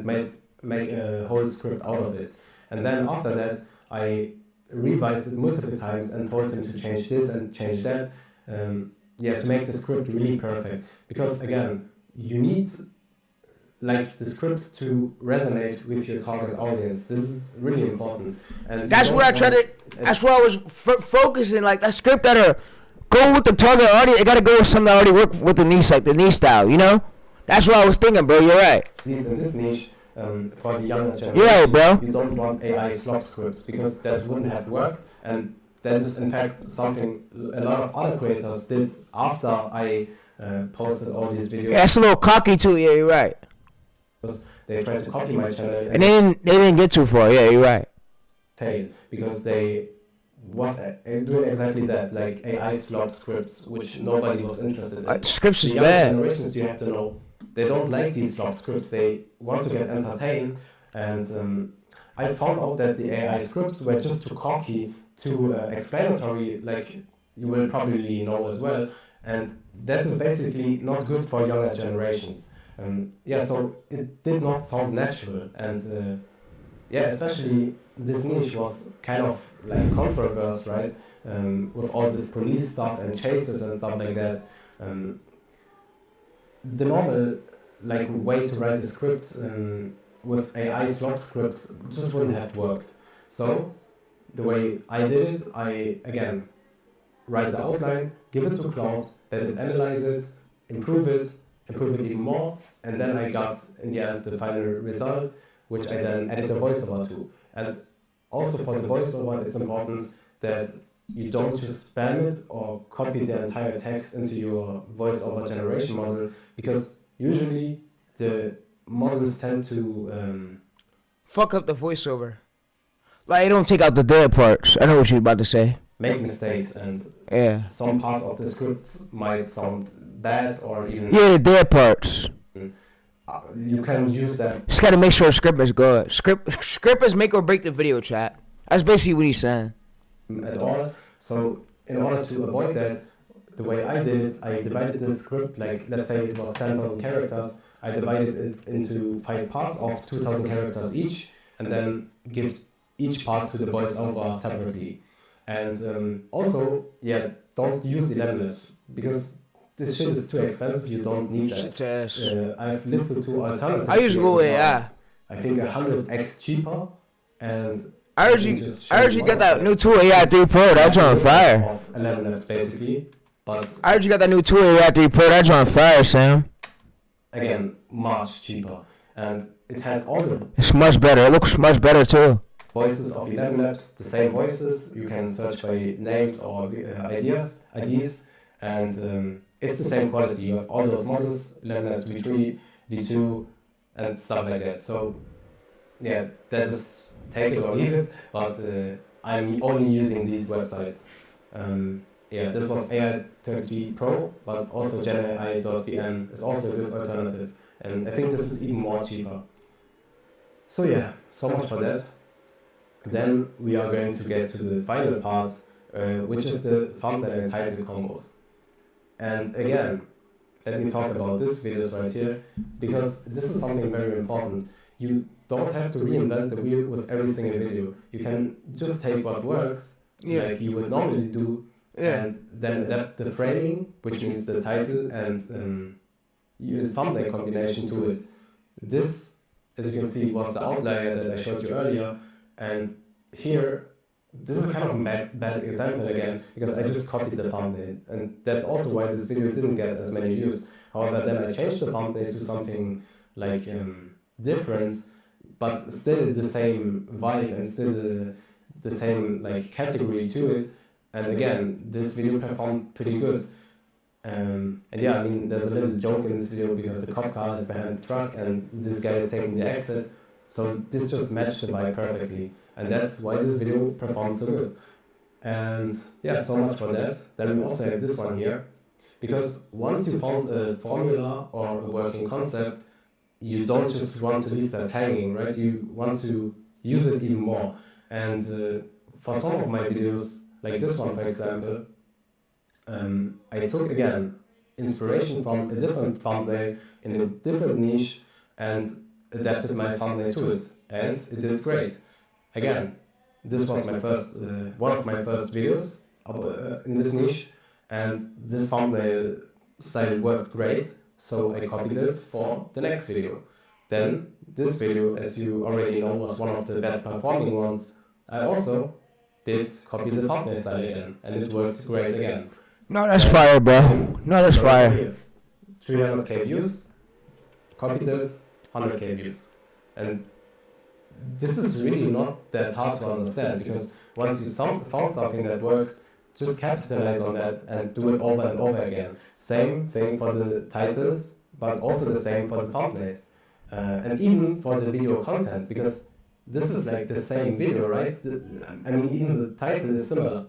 make a whole script out of it. And then after that I revised it multiple times and told him to change this and change that. To make the script really perfect. Because again, you need like the script to resonate with your target audience. This is really important. And That's what I tried to. That's what I was focusing. Like that script gotta go with the target audience. It gotta go with something that already work with the niche, like the niche style. You know. That's what I was thinking, bro. You're right. At least in this niche, for the younger generation, Yeah, bro. you don't want AI slop scripts because that wouldn't have worked. And that is in fact something a lot of other creators did after I posted all these videos. Yeah, it's a little cocky too. Yeah, you're right. Because they tried to copy my channel And they didn't get too far. Yeah, you're right. failed because they was doing exactly that, like AI slop scripts, which nobody was interested in. Scripts The is younger bad. generations, you have to know, they don't like these slop scripts. They want to get entertained, and I found out that the AI scripts were just too cocky, too explanatory, like you will probably know as well, and that is basically not good for younger generations. So it did not sound natural, and especially this niche was kind of like controversial, right? With all this police stuff and chases and stuff like that. The normal like way to write a script with AI slop scripts just wouldn't have worked. So the way I did it, I again write the outline, give it to Cloud, let it analyze it, improve it even more, and then I got in the end the final result, which I then added the voiceover to. And also for the voiceover, it's important that you don't just spam it or copy the entire text into your voiceover generation model, because usually the models tend to Fuck up the voiceover. Like, it don't take out the dead parts. I know what you're about to say. make mistakes, and Yeah. some parts of the scripts might sound bad or even Yeah, the dead parts. you can use them Just gotta make sure the script is good. Script is make or break the video, chat. That's basically what he's saying. at all. So in order to avoid that, the way I did it, I divided the script, like let's say it was 10,000 characters, I divided it into 5 parts of 2,000 characters each, and then give each part to the voiceover separately. And also, don't use 11 lips, because this shit is too expensive, you don't need that. Shit ass. I've listed 2 alternatives. I use here Google as well. AI. I think 100x cheaper, and I heard can you. just show I heard you one got of that them. new tool AI 3 Pro. That joint on fire. Of 11 lips basically, but I heard you got that new tool AI 3 Pro. That joint on fire, Sam. again, much cheaper, and it has all the It's much better. It looks much better too. voices of 11 labs, the same voices. You can search by names or IDs, and it's the same quality. You have all those models, 11 labs V3, V2, and stuff like that. So that is take it or leave it, but I'm only using these websites. This was AI30 Pro, but also GenAI.vn is also a good alternative, and I think this is even more cheaper. So so much for that. Then we are going to get to the final part, which is the thumbnail and title combos. And again, let me talk about this videos right here, because this is something very important. You don't have to reinvent the wheel with every single video. You can just take what works, like you would normally do, and then adapt the framing, which means the title and the thumbnail combination to it. This as you can see, was the outlier that I showed you earlier. And here, this is kind of a bad example again, because I just copied the thumbnail. And that's also why this video didn't get as many views. However, then I changed the thumbnail to something like different, but still the same vibe and still the same like category to it. And again, this video performed pretty good. And yeah, I mean, there's a little joke in this video because the cop car is behind the truck and this guy is taking the exit. So this just matched the vibe perfectly. And that's why this video performed so good. And yeah, so much for that. Then we also have this one here. Because once you found a formula or a working concept, you don't just want to leave that hanging, right? You want to use it even more. And for some of my videos, like this one for example, I took again inspiration from a different thumbnail in a different niche and adapted my thumbnail to it, and it did great. Again, this was my first, one of my first videos in this niche, and this thumbnail style worked great, so I copied it for the next video. Then this video, as you already know, was one of the best performing ones. I also did copy the thumbnail style again, and it worked great again. No, that's fire, bro. No, that's fire. 300k views, copied it, 100k views. And this is really not that hard to understand, because once you found something that works, just capitalize on that and do it over and over again. Same thing for the titles, but also the same for the thumbnails. And even for the video content, because this is like the same video, right? I mean, even the title is similar.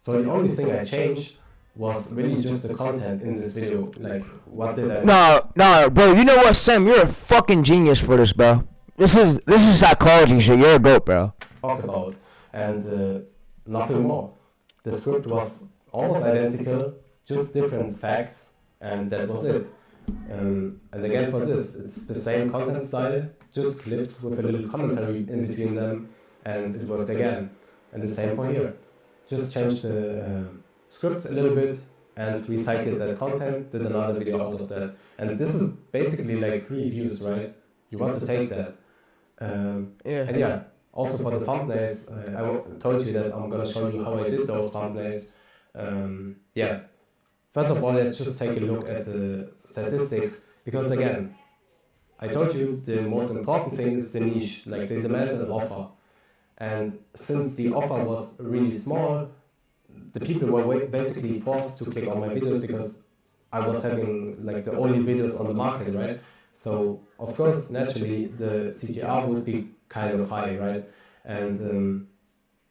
So the only thing I changed was really just the content in this video. Like, what did I... No, bro. You know what, Sam? You're a fucking genius for this, bro. This is psychology shit. You're a goat, bro. Talk about, and nothing more. The script was almost identical, just different facts, and that was it. And again for this, it's the same content style, just clips with a little commentary in between them, and it worked again. And the same for here. Just changed the script a little bit and recycled that content, did another video out of that. And this is basically like free views, right? You want to take that. And yeah, also for the thumbnails, I told you that I'm going to show you how I did those thumbnails. Yeah, first of all, let's just take a look at the statistics, because again, I told you the most important thing is the niche, like the demand and offer. And since the offer was really small, the people were basically forced to click on my videos because I was having like the only videos on the market, right? So of course, naturally, the CTR would be kind of high, right? And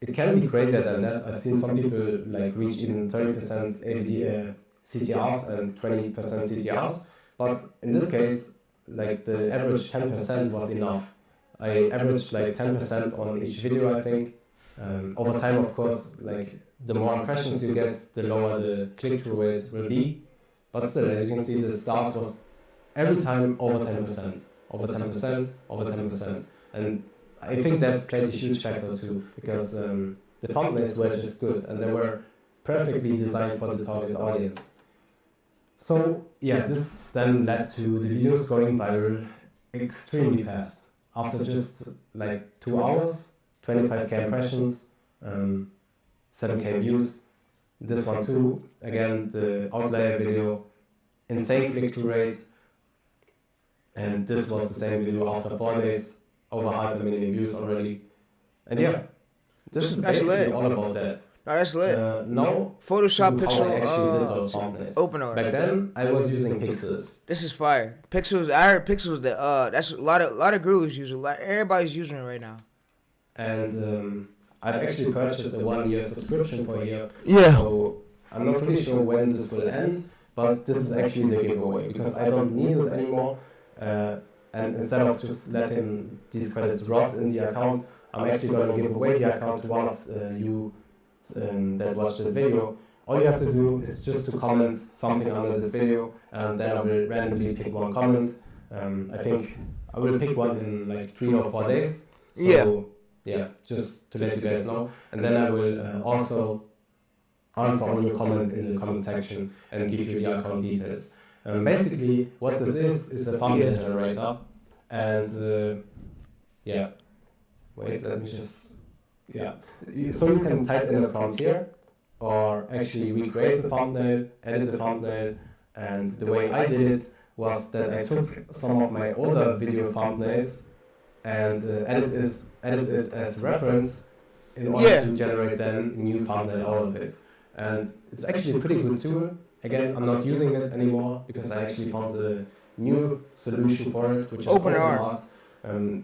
it can be crazier than that. I've seen some people like reach even 30% CTRs and 20% CTRs, but in this case, like the average 10% was enough. I averaged like 10% on each video, I think. Over time, of course, like the more impressions you get, the lower the click-through rate will be. But still, as you can see, the start was every time over 10%, over 10%, over 10%. And I think that played a huge factor too, because the thumbnails were just good and they were perfectly designed for the target audience. So yeah, this then led to the videos going viral extremely fast. After just like 2 hours, 25k impressions, 7k views. This one too, again, the outlier video, insane click-through rate. And this was the same video after 4 days, over 500,000 views already. And yeah, this is basically all about that. No, that's lit. Now, Photoshop how I actually did Pixel those thumbnails. opener. Back then, I was using pixels. This is fire. Pixels. I heard Pixels. That's a lot of gurus use it. Everybody's using it right now. And I've actually purchased a 1-year subscription for a year. Yeah. So I'm not really sure when this will end, but this is actually the giveaway because I don't need it anymore. And instead of just letting these credits rot in the account, I'm actually going to give away the account to one of you that watch this video. All you have to do is just to comment something under this video, and then I will randomly pick one comment. I think I will pick one in like 3 or 4 days. So yeah, just to let you guys know. And then I will also answer on your comment in the comment section and give you the account details. Basically, what this is a thumbnail generator, and yeah, wait, let me just, yeah. So you can type in a prompt here, or actually recreate the thumbnail, edit the thumbnail, and the way I did it was that I took some of my older video thumbnails and edited it as reference in order to generate then a new thumbnail out of it. And it's actually a pretty good tool. Again, I'm not using it anymore because I actually found a new solution for it, which is OpenArt.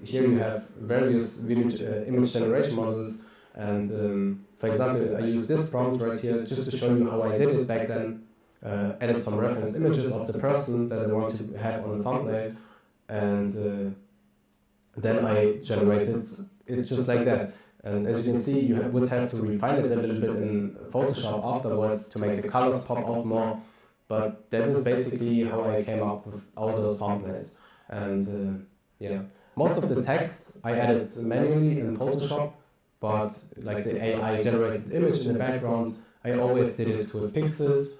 Here you have various video image generation models, and for example, I use this prompt right here just to show you how I did it back then. Edit some reference images of the person that I want to have on the thumbnail, and then I generated it just like that. And as you can see, you would have to refine it a little bit in Photoshop afterwards to make the colors pop out more. But that is basically how I came up with all those thumbnails. And yeah, most of the text I added manually in Photoshop, but like the AI generated image in the background, I always did it with pixels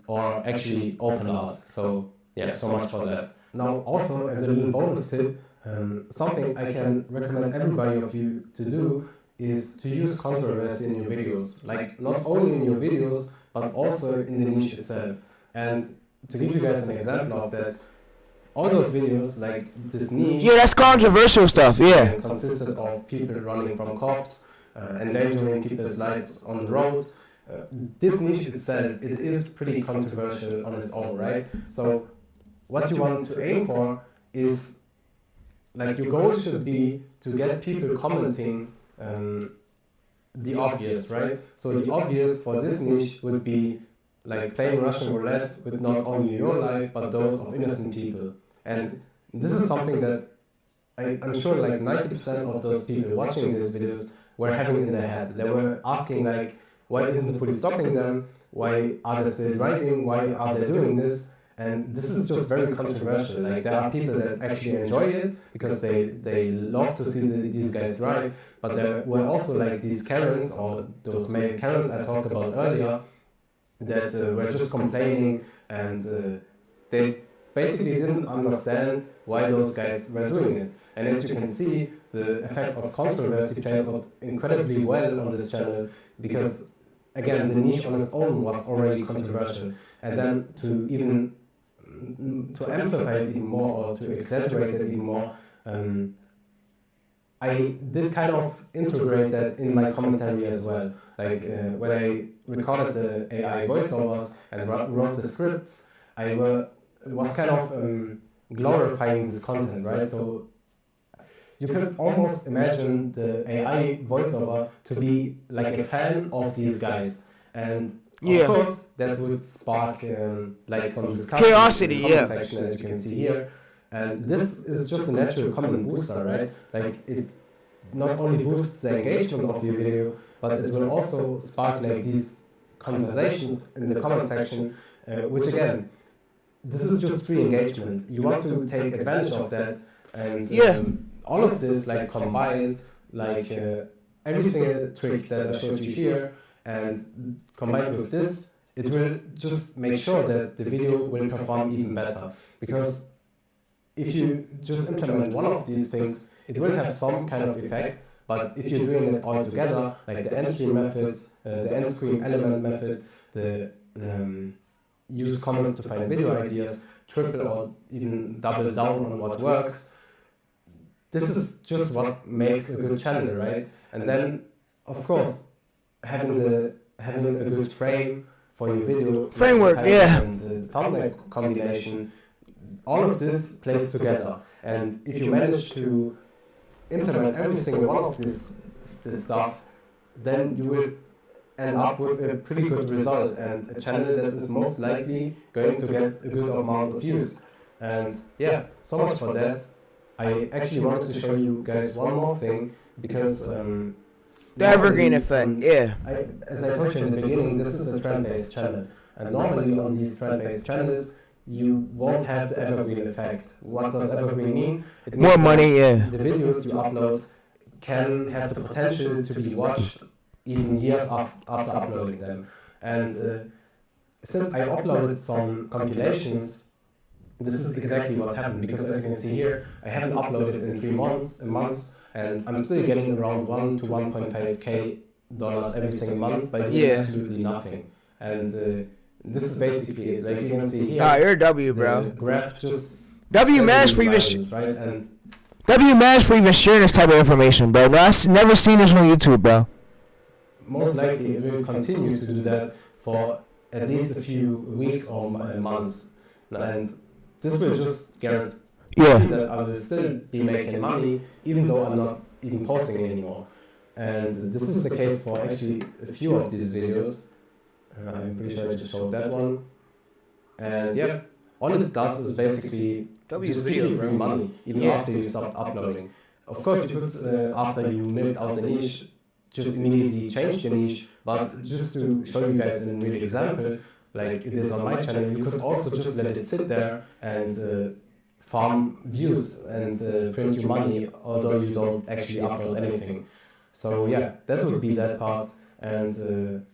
or actually OpenArt. So yeah, so much for that. Now also as a little bonus tip, something I can recommend everybody of you to do is to use controversy in your videos. Like not only in your videos, but also in the niche itself. And to give you guys an example of that, all those videos, like this niche... Yeah, that's controversial stuff, yeah. ...consisted of people running from cops, endangering people's lives on the road. This niche itself, it is pretty controversial on its own, right? So what you want to aim for is, like your goal should be to get people commenting the obvious, right? So the obvious for this niche would be like playing Russian roulette with not only your life, but those of innocent people. And this is something that I'm sure like 90% of those people watching these videos were having in their head. They were asking like, why isn't the police stopping them? Why are they still driving? Why are they doing this? And this is just very controversial. Like there are people that actually enjoy it because they love to see these guys drive, but there were also like these Karens, or those male Karens I talked about earlier, that were just complaining, and they basically didn't understand why those guys were doing it. And as you can see, the effect of controversy played out incredibly well on this channel because, again, the niche on its own was already controversial. And then to amplify it even more, or to exaggerate it even more, I did kind of integrate that in my commentary as well. Like when I recorded the AI voiceovers and wrote the scripts, I was kind of glorifying this content, right? So you could almost imagine the AI voiceover to be like a fan of these guys. And of course, that would spark like some discussion Curiosity, in the comment section, as you can see here. And this is just a natural comment booster, right? Like it not only boosts the engagement of your video, but it will also spark like these conversations in the comment section, which again, this is just free engagement. You want to take advantage of that, and all of this like combined, like every single trick that I showed you here, and combined with this, it will just make sure that the video will perform even better. Because if you just implement one of these things, it will have some kind of effect, but if you're doing it all together, like the end screen method, the end screen element method, the use comments to find video ideas, triple or even double down on what works, this is just what makes a good channel, right? And then, of course, having a good frame for your video framework, and the thumbnail combination, all of this plays together. And if you manage to implement every single one of this stuff, then you will end up with a pretty good result and a channel that is most likely going to get a good amount of views. And yeah, so much for that. I actually wanted to show you guys one more thing because the evergreen effect, as I told you in the beginning, this is a trend-based channel, and normally on these trend-based channels you won't have the evergreen effect. What does evergreen mean? It means more money, the videos you upload can have the potential to be watched even years after uploading them. And since I uploaded some compilations, this is exactly what happened, because as you can see here, I haven't uploaded in 3 months, and I'm still getting around 1 to 1.5k dollars every single month by doing absolutely nothing. And this is basically it. Like you can see here, Nah, you're a W, the bro. graph just W man's for even rises, right? And W man's for even sharing this type of information, bro. No, I've never seen this on YouTube, bro. most likely it will continue to do that for at least a few weeks or months. And this will just guarantee that I will still be making money even though I'm not even posting anymore. And this is the case for actually a few of these videos. I'm pretty sure I just showed that one. And yeah, all it does is basically just give you free money even after you stopped uploading. Of course, you could, after you milked out the niche, just immediately change your niche, but just to show you guys an real example, like it is on my channel, you could also just let it sit there and farm views and print you money, although you don't actually upload anything. So yeah, that would be that part. And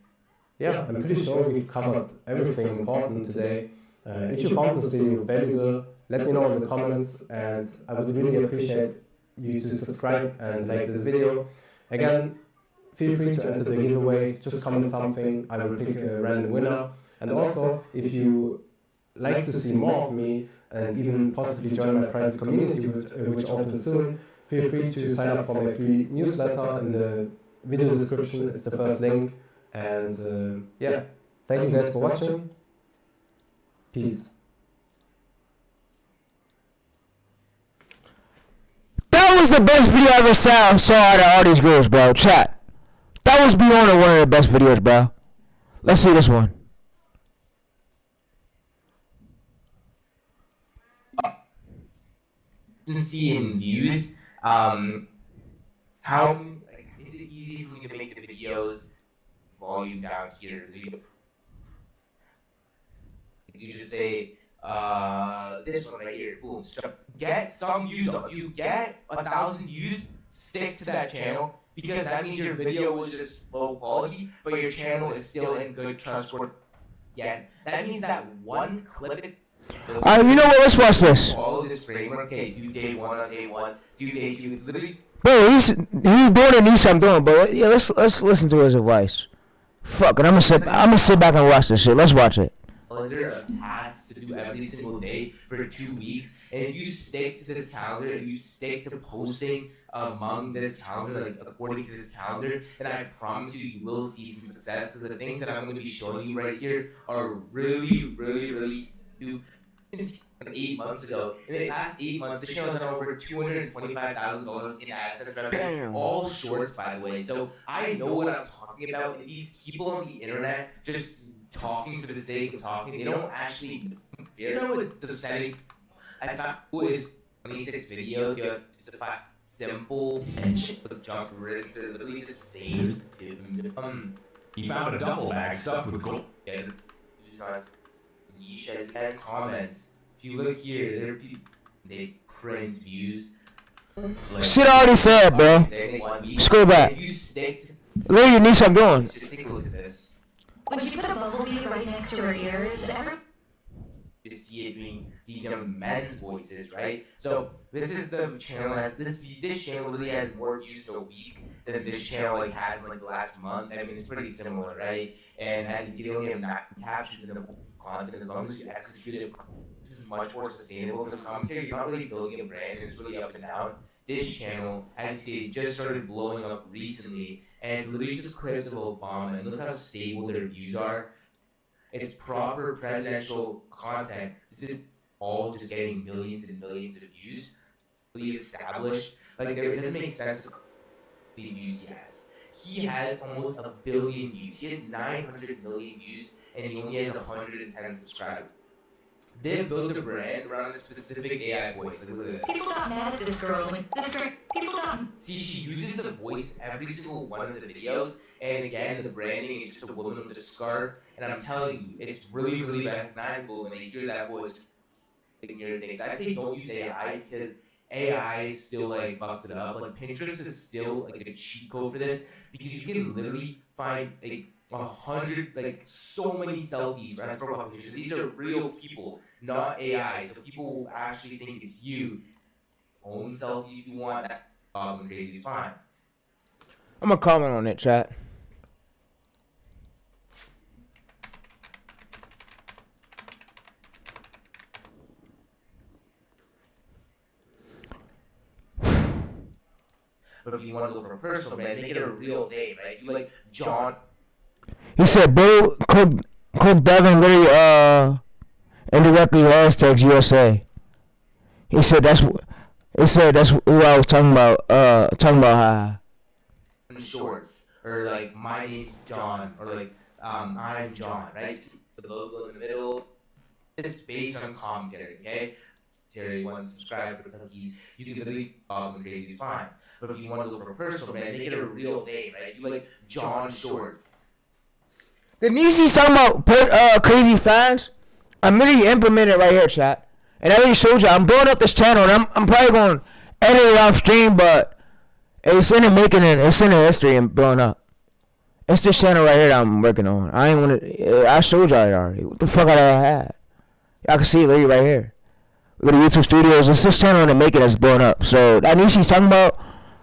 yeah, I'm pretty sure we've covered everything important today. If you found this video valuable, let me know in the comments, and I would really appreciate you to subscribe and like this video. Again, feel free to enter the giveaway, just comment something, I will pick a random winner. And also, if you like to see more of me and even possibly join my private community which opens soon, feel free to sign up for my free newsletter in the video description. It's the first link. And yeah, thank you guys for watching. Peace. That was the best video I ever saw out of all these girls, bro. Chat. That was beyond one of the best videos, bro. Let's see this one. See in views, how is it easy for me to make the videos volume down here? You just say this one right here, boom, so get some views though. If you get 1,000 views, stick to that channel, because that means your video was just low quality but your channel is still in good trustworthy. Yeah, that means that one clip. Alright, you know what? Let's watch this. Follow this framework. Okay, do day 1 on day 1, do day 2. It's literally. Bro, he's doing it. Needs something doing, but yeah, let's listen to his advice. Fuck it, I'm gonna sit back and watch this shit. Let's watch it. Calendar of tasks to do every single day for 2 weeks, and if you stick to this calendar and you stick to posting among this calendar, like according to this calendar, then I promise you, you will see some success. Because the things that I'm going to be showing you right here are really new. 8 months ago. In the past 8 months, the channel has done over $225,000 in AdSense revenue. All shorts, by the way. So I know what I'm talking about. These people on the internet just talking for the sake of talking. They don't actually know what the setting. I found who is 26 video. You have just a simple jump rigs. They're literally the same. He found a duffel bag stuffed with gold. Yeah, niche and comments. If you look here, there are people, they print views. Shit I already said, bro. Scroll back. If you stick to, Lady needs something doing. just take a look at this. When she put a bumblebee right next to her ears, You see it being these young men's voices, right? So this is the channel has this channel really has more views in a week than this channel like has in like the last month. I mean, it's pretty similar, right? And as you see, they only have 9 captions in the content. As long as you execute it, this is much more sustainable, because commentary, you're not really building a brand, it's really up and down. This channel, as you see, just started blowing up recently, and it's literally just clips of Obama, and look how stable their views are. It's proper presidential content. This is all just getting millions and millions of views. Really established. Like, it doesn't make sense to the views he has. He has almost 1 billion views. He has 900 million views, and he only has 110 subscribers. They built a brand around a specific AI voice. Like, look at this. people got mad at this girl when people got. See, she uses the voice every single one of the videos, and again, the branding is just a woman with a scarf, and I'm telling you, it's really recognizable when they hear that voice. Things. I say don't use AI because AI still like fucks it up. Like Pinterest is still like a cheat code for this, because you can literally find like 100, like so many selfies for his profile pictures. These are real people, not AI. So people will actually think it's you. Own selfie if you want. That crazy is fine. I'm gonna comment on it, chat. But if you want to go for a personal brand, make it a real name, right? You like John. He said, "Bro, Cook Devin literally indirectly hashtags USA." He said that's who I was talking about. How. Shorts, or like my name's John, or like I'm John, right? The logo in the middle. It's based on commentary, okay? Terry wants to subscribe for cookies. You can literally crazy fines. But if you want to go for a personal brand, make it a real name, right? You like John Shorts. The Nisi's talking about crazy fans. I'm literally implementing it right here, chat. And I already showed you. I'm blowing up this channel, and I'm probably going to edit it off stream, but it's in the making, and it's in the history and blowing up. It's this channel right here that I'm working on. I showed y'all it already. What the fuck I had? Y'all can see it literally right here. Go to YouTube Studios. It's this channel in the making that's blowing up. So that Nisi's talking about,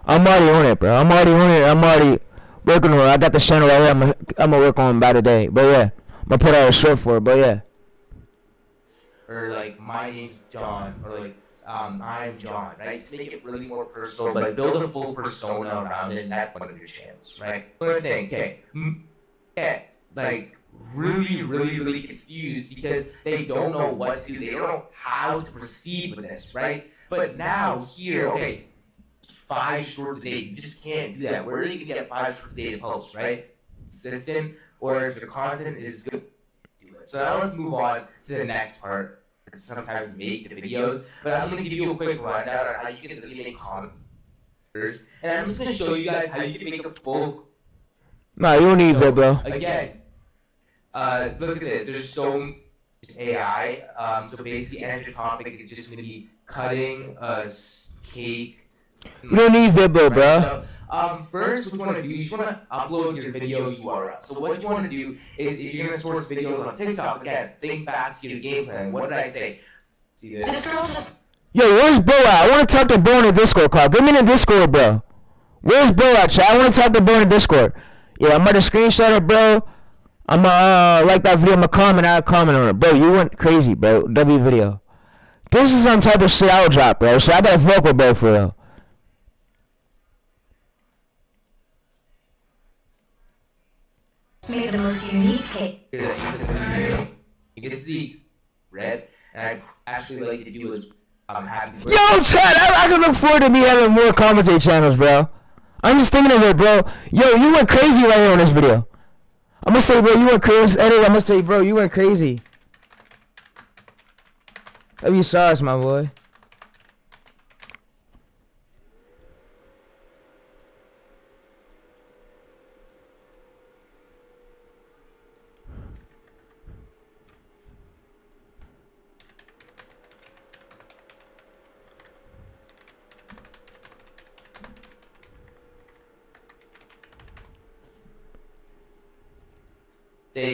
I'm already on it, bro. I'm already on it. I'm already working on it. I got this channel right here. I'm gonna work on by the day. But yeah, I'm gonna put out a short for it. But yeah. Or like my name's John, or like I'm John, right? Just make it really more personal, but build a full persona around it, and that's one of your channels, right? One thing, okay, yeah, like really confused because they don't know what to do. They don't know how to proceed with this, right? But now here, okay, 5 shorts a day, you just can't do that. Where are you gonna get 5 shorts a day to post, right? Consistent, or if your content is good, do it. So now let's move on to the next part. Sometimes make the videos, but I'm gonna give you a quick rundown on how you can really make content first, and I'm just gonna show you guys how you can make a full. Nah, you don't need that, bro. Again, look at this. There's so much AI. So basically, answer topic is just gonna be cutting a cake. You don't need Vibro, bro. So, first, what you want to do is you want to upload your video URL. So what you want to do is, if you're going to source videos on TikTok, again, think back to your game plan. What did I say? See this? This girl just Yo, where's Bro at? I want to talk to Bro in the Discord call. Get me in the Discord, bro. Where's Bro at, chat? I want to talk to Bro in the Discord. Yeah, I'm going to screenshot it, bro. I'm going to like that video. I'm going to comment. I'll comment on it. Bro, you went crazy, bro. W video. This is some type of shit I'll drop, bro. So I got to fuck with Bro for real. made the most unique cake. You can see red, and I actually like to do is have. Yo, chat, I can look forward to me having more commentary channels, bro. I'm just thinking of it, bro. Yo, you went crazy right here on this video. I'm gonna say, bro, you went crazy. Edit, I'm gonna say, bro, you went crazy. Love you sauce, my boy.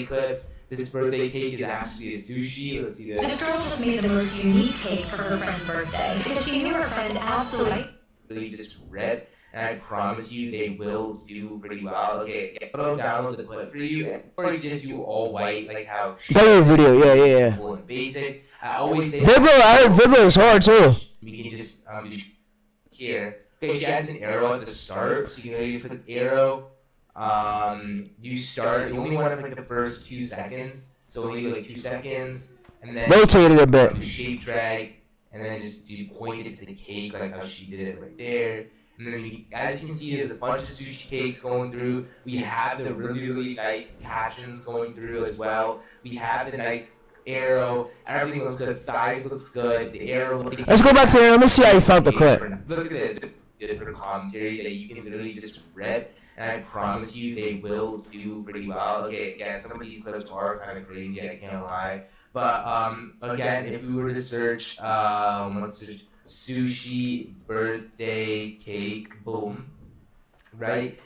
Clips. This birthday cake is actually a sushi. Let's see This this. girl just made the most unique cake for her friend's birthday because she knew her friend absolutely. Really just red, and I promise you they will do pretty well. Okay, I'll download the clip for you, or you just do all white, like how. Better video, yeah. Simple and basic. I always say. Vibro, I heard Vibro is hard too. You can just here. Okay, she has an arrow at the start, so you can just put arrow. You start. You only want it for like the first 2 seconds, so only do like 2 seconds, and then Rotate it a bit. do shape drag, and then just do point it to the cake like how she did it right there. And then as you can see, there's a bunch of sushi cakes going through. We have the really nice captions going through as well. We have the nice arrow. Everything looks good. Size looks good. The arrow. Let's go back to there. Let me see how you found the clip. Look at this. Good for commentary that you can literally just read. And I promise you they will do pretty well. Okay, again, some of these clips are kind of crazy, I can't lie. But again, if we were to search, let's search sushi birthday cake, boom, right?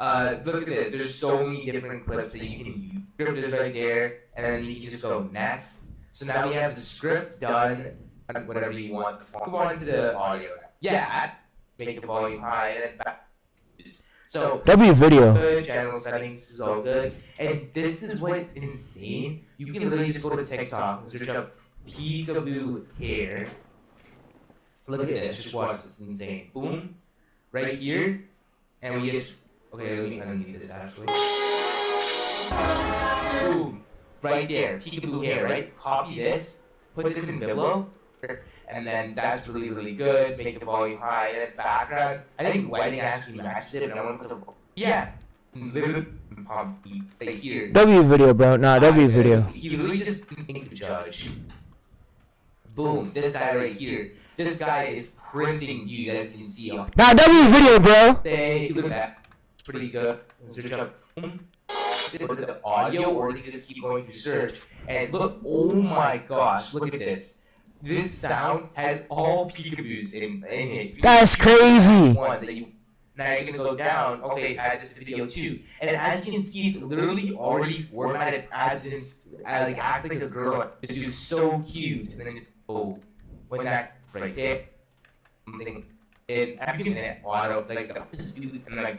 Look at this. There's so many different clips that you can use. Script is right there, and then you can just go next. So now we have the script done, whatever you want. Move on to the audio. Yeah, make the volume high, and then back. So W video. good, channel settings is all good. And this is what's insane. You can literally just go to TikTok and search up peekaboo hair. Look at this, just watch this, it's insane. Boom, right here, and we just, okay, I don't need this actually. Boom, right there, peekaboo hair, right? Copy this, put this in Viblo, and then that's really, really good. Make the volume high, and then background. I think lighting actually matches it, but I want to, yeah, literally, right here. W video, bro. Nah, W video. He literally just think the judge. Boom, this guy right here. This guy is printing views, as you can see. On Nah, W video, bro. look at that. It's pretty good. Search up the audio, or they just keep going through search. And look, oh my gosh, look at this. This sound has all peekaboos in it. That's crazy. Ones that you, now you're gonna go down. Okay, add this video too. And as you can see, it's literally already formatted as in, like act like a girl. This dude's so cute. And then when that right there, something in everything in it, auto like this dude, and like.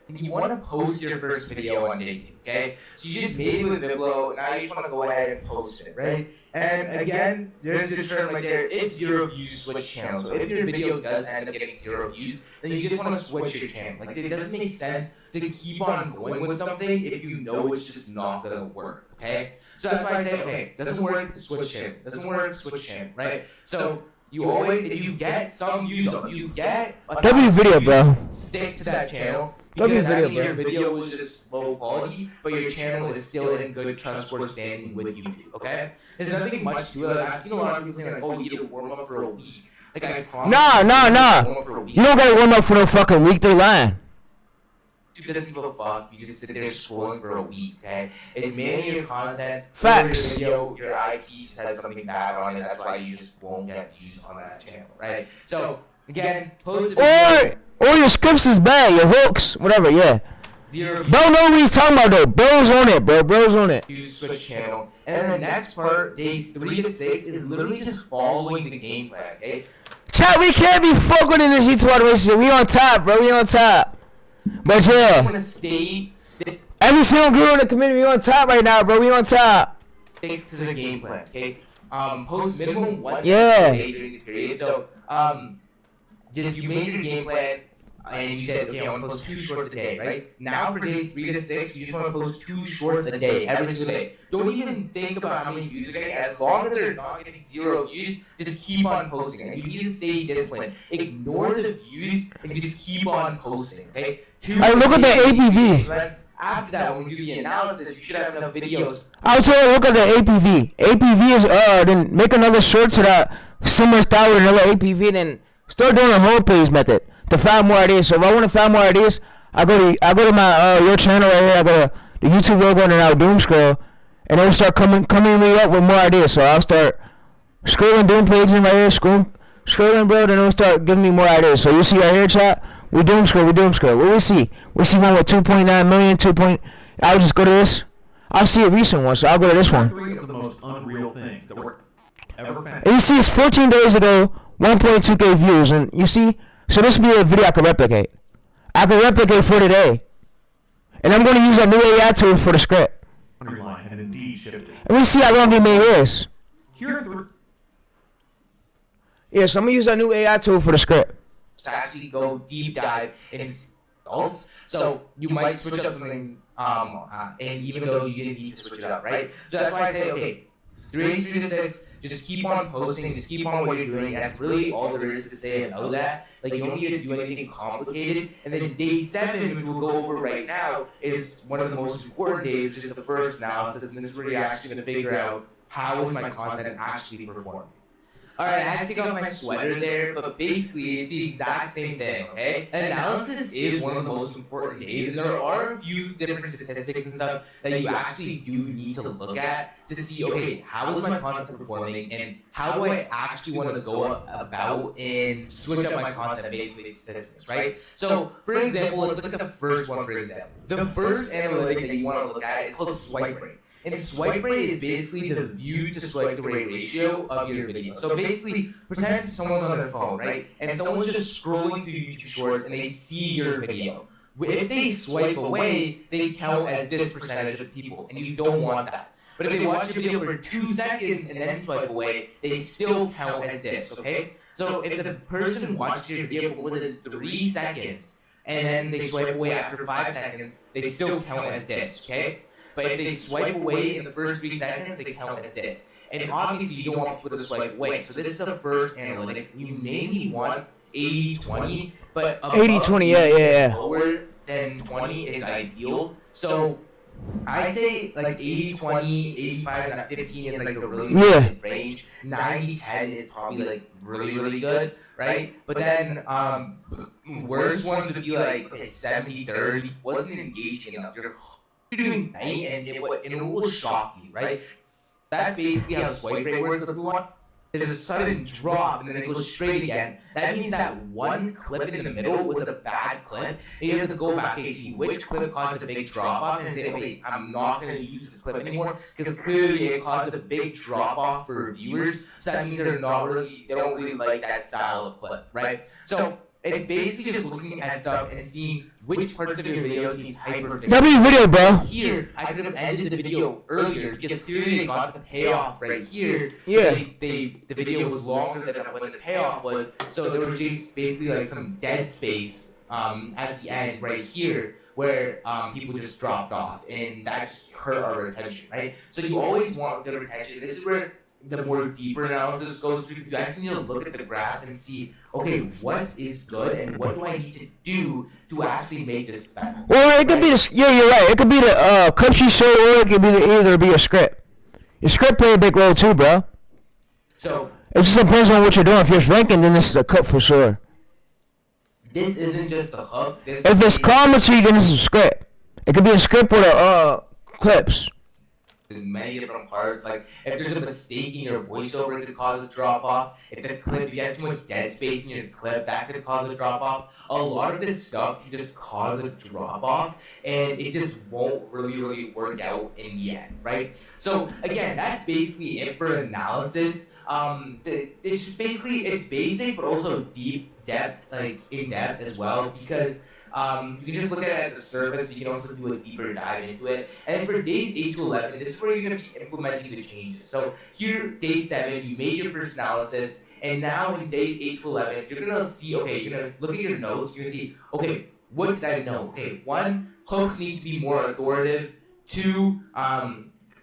You want to post your first video on day 2, okay? So you just made it with Viblo, now you just want to go ahead and post it, right? And again, there's the term right there, if 0 views, switch channel. So if your video does end up getting 0 views, then you just want to switch your channel. Like, it doesn't make sense to keep on going with something if you know it's just not going to work, okay? So that's why I say, okay, doesn't work, switch channel. Doesn't work, switch channel, right? So you always, if you get some views, if you get a W video, bro. stick to that channel. W Because that video, means bro. your video was just low quality, but your channel is still in good trustworthy standing with YouTube, okay? There's nothing much to it. Like, I've seen a lot of people saying, like, oh, you need to warm up for a week. Like, I promise Nah. warm up for a week. You don't gotta warm up for no fucking week. They lying. YouTube doesn't give a fuck. You just sit there scrolling for a week, okay? It's mainly your content. Facts. Your video, your IP just has something bad on it. That's why you just won't get views on that channel, right? So, again, post a video. Or your scripts is bad. Your hooks, whatever. Yeah. 0 views. Bro, know what he's talking about though. Bro's on it, bro. Bro's on it. You switch channel. And then the next part, days 3 to 6, is literally just following the game plan, okay? Chat, we can't be fucking in this YouTube relationship. We on top, bro. We on top. But You yeah, want to stick every single girl in the community, we on top right now, bro. We on top. to the game plan, okay? Post minimum 1 Yeah. day during this period. So, just you made your game plan, and you said, okay, I want to post 2 shorts a day, right? Now for days 3 to 6, you just want to post 2 shorts a day, every single day. Don't even think about how many views you're getting. As long as they're not getting 0 views, just keep on posting. And you need to stay disciplined. Ignore the views and just keep on posting, okay? Hey, look at the APV. After that, when we do the analysis, you should have enough videos. I would tell you, look at the APV. APV is then make another short to that similar style with another APV, and then start doing a whole page method to find more ideas. So if I want to find more ideas, I go to my your channel right here. I go to the YouTube logo, and then I'll doom scroll, and it'll start coming me up with more ideas. So I'll start scrolling doom pages right here, scrolling, bro, then it'll start giving me more ideas. So you see right here, chat. We doom scroll. What we see? We see one with 2.9 million. I'll just go to this. I'll see a recent one, so I'll go to this one. 3 of the most unreal things that were ever found. And you see, it's 14 days ago, 1.2k views, and you see, so this will be a video I can replicate. I can replicate for today, and I'm going to use that new AI tool for the script. Underline and indeed shifted. And we see how long it made is. Here are 3. Yeah, so I'm gonna use that new AI tool for the script. To actually go deep dive in results. So you might switch up something, and even though you didn't need to switch it up, right? So that's why I say, okay, 3 to 6, just keep on posting, just keep on what you're doing. That's really all there is to say about that. Like, you don't need to do anything complicated. And then day 7, which we'll go over right now, is one of the most important days, which is the first analysis, and this is where you're actually going to figure out how is my content actually performing. Alright, I had to take off my sweater there, but basically it's the exact same thing, okay? Analysis is one of the most important days, and there are a few different statistics and stuff that you actually do need to look at to see, okay, how is my content performing, and how do I actually want to go about and switch up my content based on these statistics, right? So, for example, let's look at the first one, for example. The first analytic that you want to look at is called swipe rate. And swipe rate is basically the view to swipe rate ratio of your video. So basically, pretend someone's on their phone, right? And someone's just scrolling through YouTube Shorts and they see your video. If they swipe away, they count as this percentage of people, and you don't want that. But if they watch your video for 2 seconds and then swipe away, they still count as this, okay? So if the person watched your video for more than 3 seconds and then they swipe away after 5 seconds, they still count as this, okay? But if they swipe away in the first 3 seconds, they count as this. And obviously, you don't want people to swipe away. So this is the first analytics. You mainly want 80-20, but 80-20, yeah. Lower than 20 is ideal. So I say like 80-20, 85-15 is like a really good range. 90-10 is probably like really good, right? But then worst ones would be like 70-30. Wasn't engaging enough. You're doing 90 and it will shock you, right? That's basically how swipe rate works with one. There's a sudden drop and then it goes straight again. That means that one clip in the middle was a bad clip. And you have to go back and see which clip caused a big drop off and say, okay, I'm not going to use this clip anymore because clearly it caused a big drop off for viewers. So that means they don't really like that style of clip, right? So it's basically just looking at stuff and seeing which parts of your videos need hyperfixation. W video, bro. Here, I could have ended the video earlier because clearly they got the payoff right here. Yeah. The video was longer than what the payoff was, so there was just basically like some dead space at the end right here where people just dropped off, and that just hurt our retention, right? So you always want good retention. This is where the more deeper analysis goes through. You actually need to look at the graph and see, okay, what is good and what do I need to do to actually make this better? Well, it could be the, yeah, you're right. It could be the clips you show, or it could be either be a script. Your script play a big role too, bro. So it just depends on what you're doing. If you're ranking, then this is a cut for sure. this isn't just the hook. If it's commentary, then this is a script. It could be a script with clips. Many different parts. Like if there's a mistake in your voiceover, it could cause a drop off. If you have too much dead space in your clip, that could cause a drop off. A lot of this stuff can just cause a drop off, and it just won't really work out in the end, right? So again, that's basically it for analysis. It's just basically, it's basic but also in depth as well, because you can just look at it at the surface, but you can also do a deeper dive into it. And then for days 8 to 11, this is where you're going to be implementing the changes. So here, day 7, you made your first analysis, and now in days 8 to 11, you're going to see, okay, you're going to look at your notes, you're going to see, okay, what did I know? Okay, 1, hooks need to be more authoritative. 2,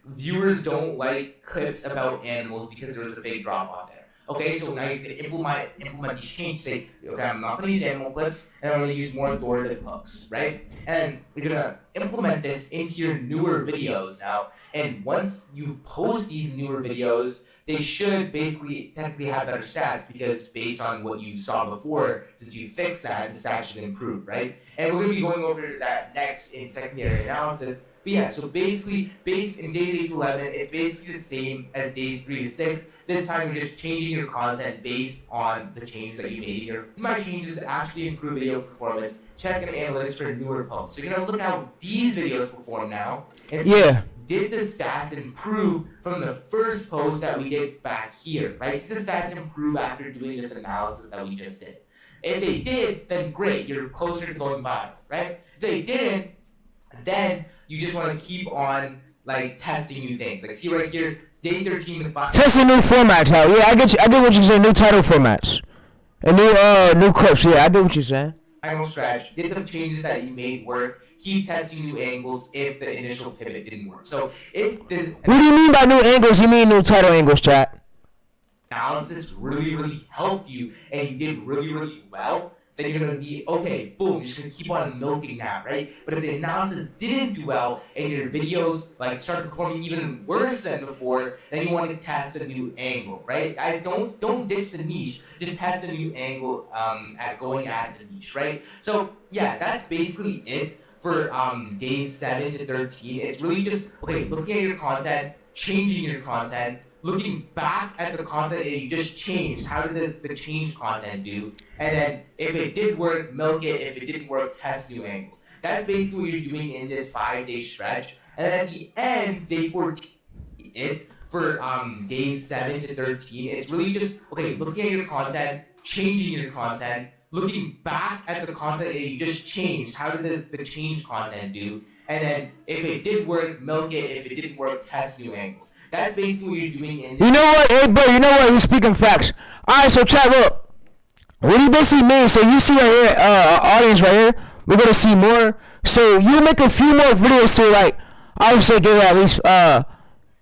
viewers don't like clips about animals because there was a big drop off there. Okay, so now you can implement these changes. Say, okay, I'm not going to use animal clips, and I'm going to use more authoritative hooks, right? And you're going to implement this into your newer videos now. And once you post these newer videos, they should basically technically have better stats, because based on what you saw before, since you fixed that, the stats should improve, right? And we're going to be going over that next in secondary analysis. But yeah, so basically, based in days 8 to 11, it's basically the same as days 3 to 6. This time, you're just changing your content based on the changes that you made. You might changes to actually improve video performance. Check in analytics for newer posts. So you're gonna look at how these videos perform now, and see, did the stats improve from the first post that we did back here, right? Did the stats improve after doing this analysis that we just did? If they did, then great, you're closer to going viral, right? If they didn't, then you just want to keep on like testing new things. Like see right here, day 13 to 5. Testing new formats out. Yeah, I get what you're saying. New title formats, and new clips. Yeah, I get what you're saying. Final stretch. Did the changes that you made work? Keep testing new angles if the initial pivot didn't work. So if the what do you mean by new angles? You mean new title angles, chat? Analysis really helped you, and you did really well, then you're gonna be okay, boom, you're just gonna keep on milking that, right? But if the analysis didn't do well and your videos like started performing even worse than before, then you want to test a new angle, right? Guys, don't ditch the niche, just test a new angle at going at the niche, right? So yeah, that's basically it for days 7 to 13. It's really just okay, looking at your content, changing your content, looking back at the content that you just changed. How did the changed content do? And then if it did work, milk it. If it didn't work, test new angles. That's basically what you're doing in this 5-day stretch. And then at the end, day 14, it's for days 7 to 13. It's really just okay, looking at your content, changing your content, looking back at the content that you just changed. How did the changed content do? And then if it did work, milk it. If it didn't work, test new angles. That's basically what you're doing in this. You know what? Hey, bro, you know what? He's speaking facts. Alright, so chat, look. What he basically means, so you see right here, our audience right here, we're going to see more. So you make a few more videos, so like, I would say give it at least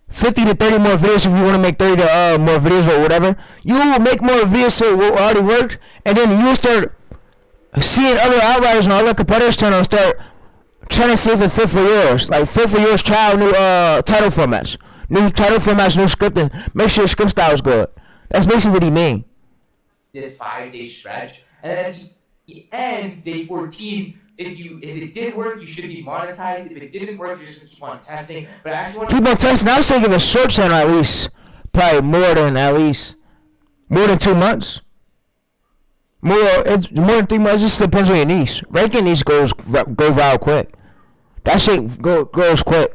50 to 30 more videos if you want to make 30 to more videos or whatever. You will make more videos so what already worked, and then you will start seeing other outliers on other competitors' channels, start trying to see if it fit for yours. Like, fit for yours, try out new title formats. New title formats, new scripting. Make sure your script style is good. That's basically what he mean. This 5-day stretch, and then at the end, day 14, if it did work, you should be monetized. If it didn't work, you're just gonna keep on testing. But I actually want Keep on testing. I would say give a short channel at least, probably more than 2 months. It's more than 3 months. It just depends on your niche. Ranking niche go viral quick. That shit goes quick.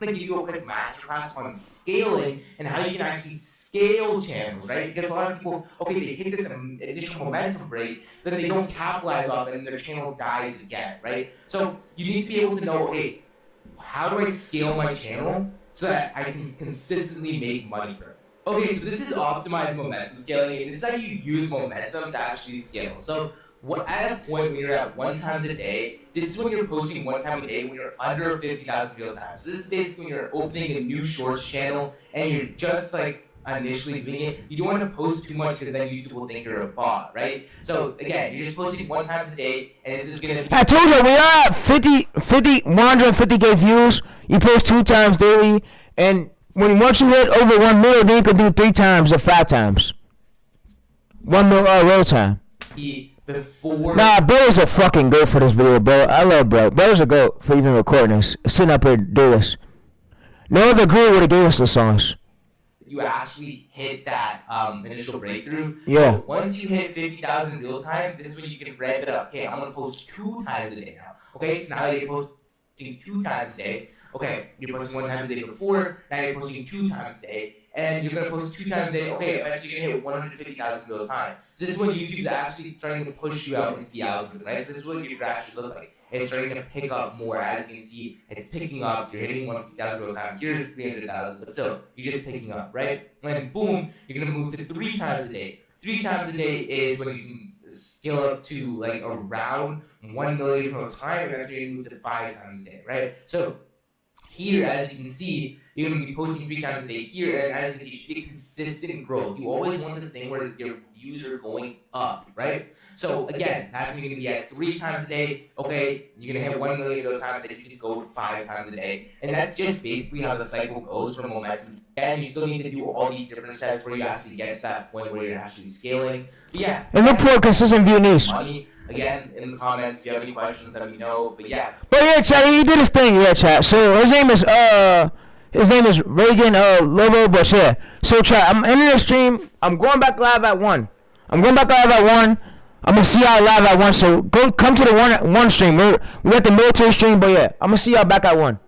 I'm gonna give you a quick masterclass on scaling and how you can actually scale channels, right? Because a lot of people, okay, they hit this initial momentum break, then they don't capitalize off it and their channel dies again, right? So you need to be able to know, okay, how do I scale my channel so that I can consistently make money from it? Okay, so this is optimized momentum scaling, and this is how you use momentum to actually scale. So at a point when you're at 1 time a day, this is when you're posting 1 time a day when you're under 50,000 real time. So this is basically when you're opening a new shorts channel and you're just like initially doing it. You don't want to post too much because then YouTube will think you're a bot, right? So again, you're just posting 1 time a day, and this is gonna be. I told you we are at 150K views. You post 2 times daily, and once you hit over 1 million, then you can do 3 times or 5 times. 1 million real time. Before. Nah, Bro's a fucking goat for this video, bro. I love Bro. Bro's a goat for even recording this. Sitting up here do this. No other group would have gave us the songs. You actually hit that initial breakthrough. Yeah. So once you hit 50,000 real time, this is when you can ramp it up. Okay, I'm gonna post 2 times a day now. Okay, so now you're posting 2 times a day. Okay, you're posting 1 time a day before. Now you're posting 2 times a day. And you're gonna post 2 times a day. Okay, eventually you're gonna hit 150,000 real time. So this is when YouTube is actually trying to push you out into the algorithm, right? So this is what your graph should look like. It's starting to pick up more. As you can see, it's picking up. You're hitting 150,000 real time. Here's 300,000, but still, you're just picking up, right? And then boom, you're gonna move to 3 times a day. 3 times a day is when you can scale up to like around 1 million real time, and that's when you move to 5 times a day, right? So here, as you can see, you're going to be posting 3 times a day here, and as you can see, you should get consistent growth. You always want this thing where your views are going up, right? So again, that's when you're going to be at 3 times a day. Okay, you're going to hit 1 million those times, then you can go to 5 times a day. And that's just basically how the cycle goes for momentum. And you still need to do all these different steps where you actually get to that point where you're actually scaling. But yeah. And look for a consistent view niche. Money. Again, in the comments, if you have any questions, let me know. But yeah. But yeah, chat, he did his thing, yeah, chat. So his name is Reagan Lobo, but yeah. So chat, I'm ending the stream. I'm going back live at 1. I'm gonna see y'all live at 1. So come to the one stream. We at the military stream, but yeah, I'm gonna see y'all back at 1.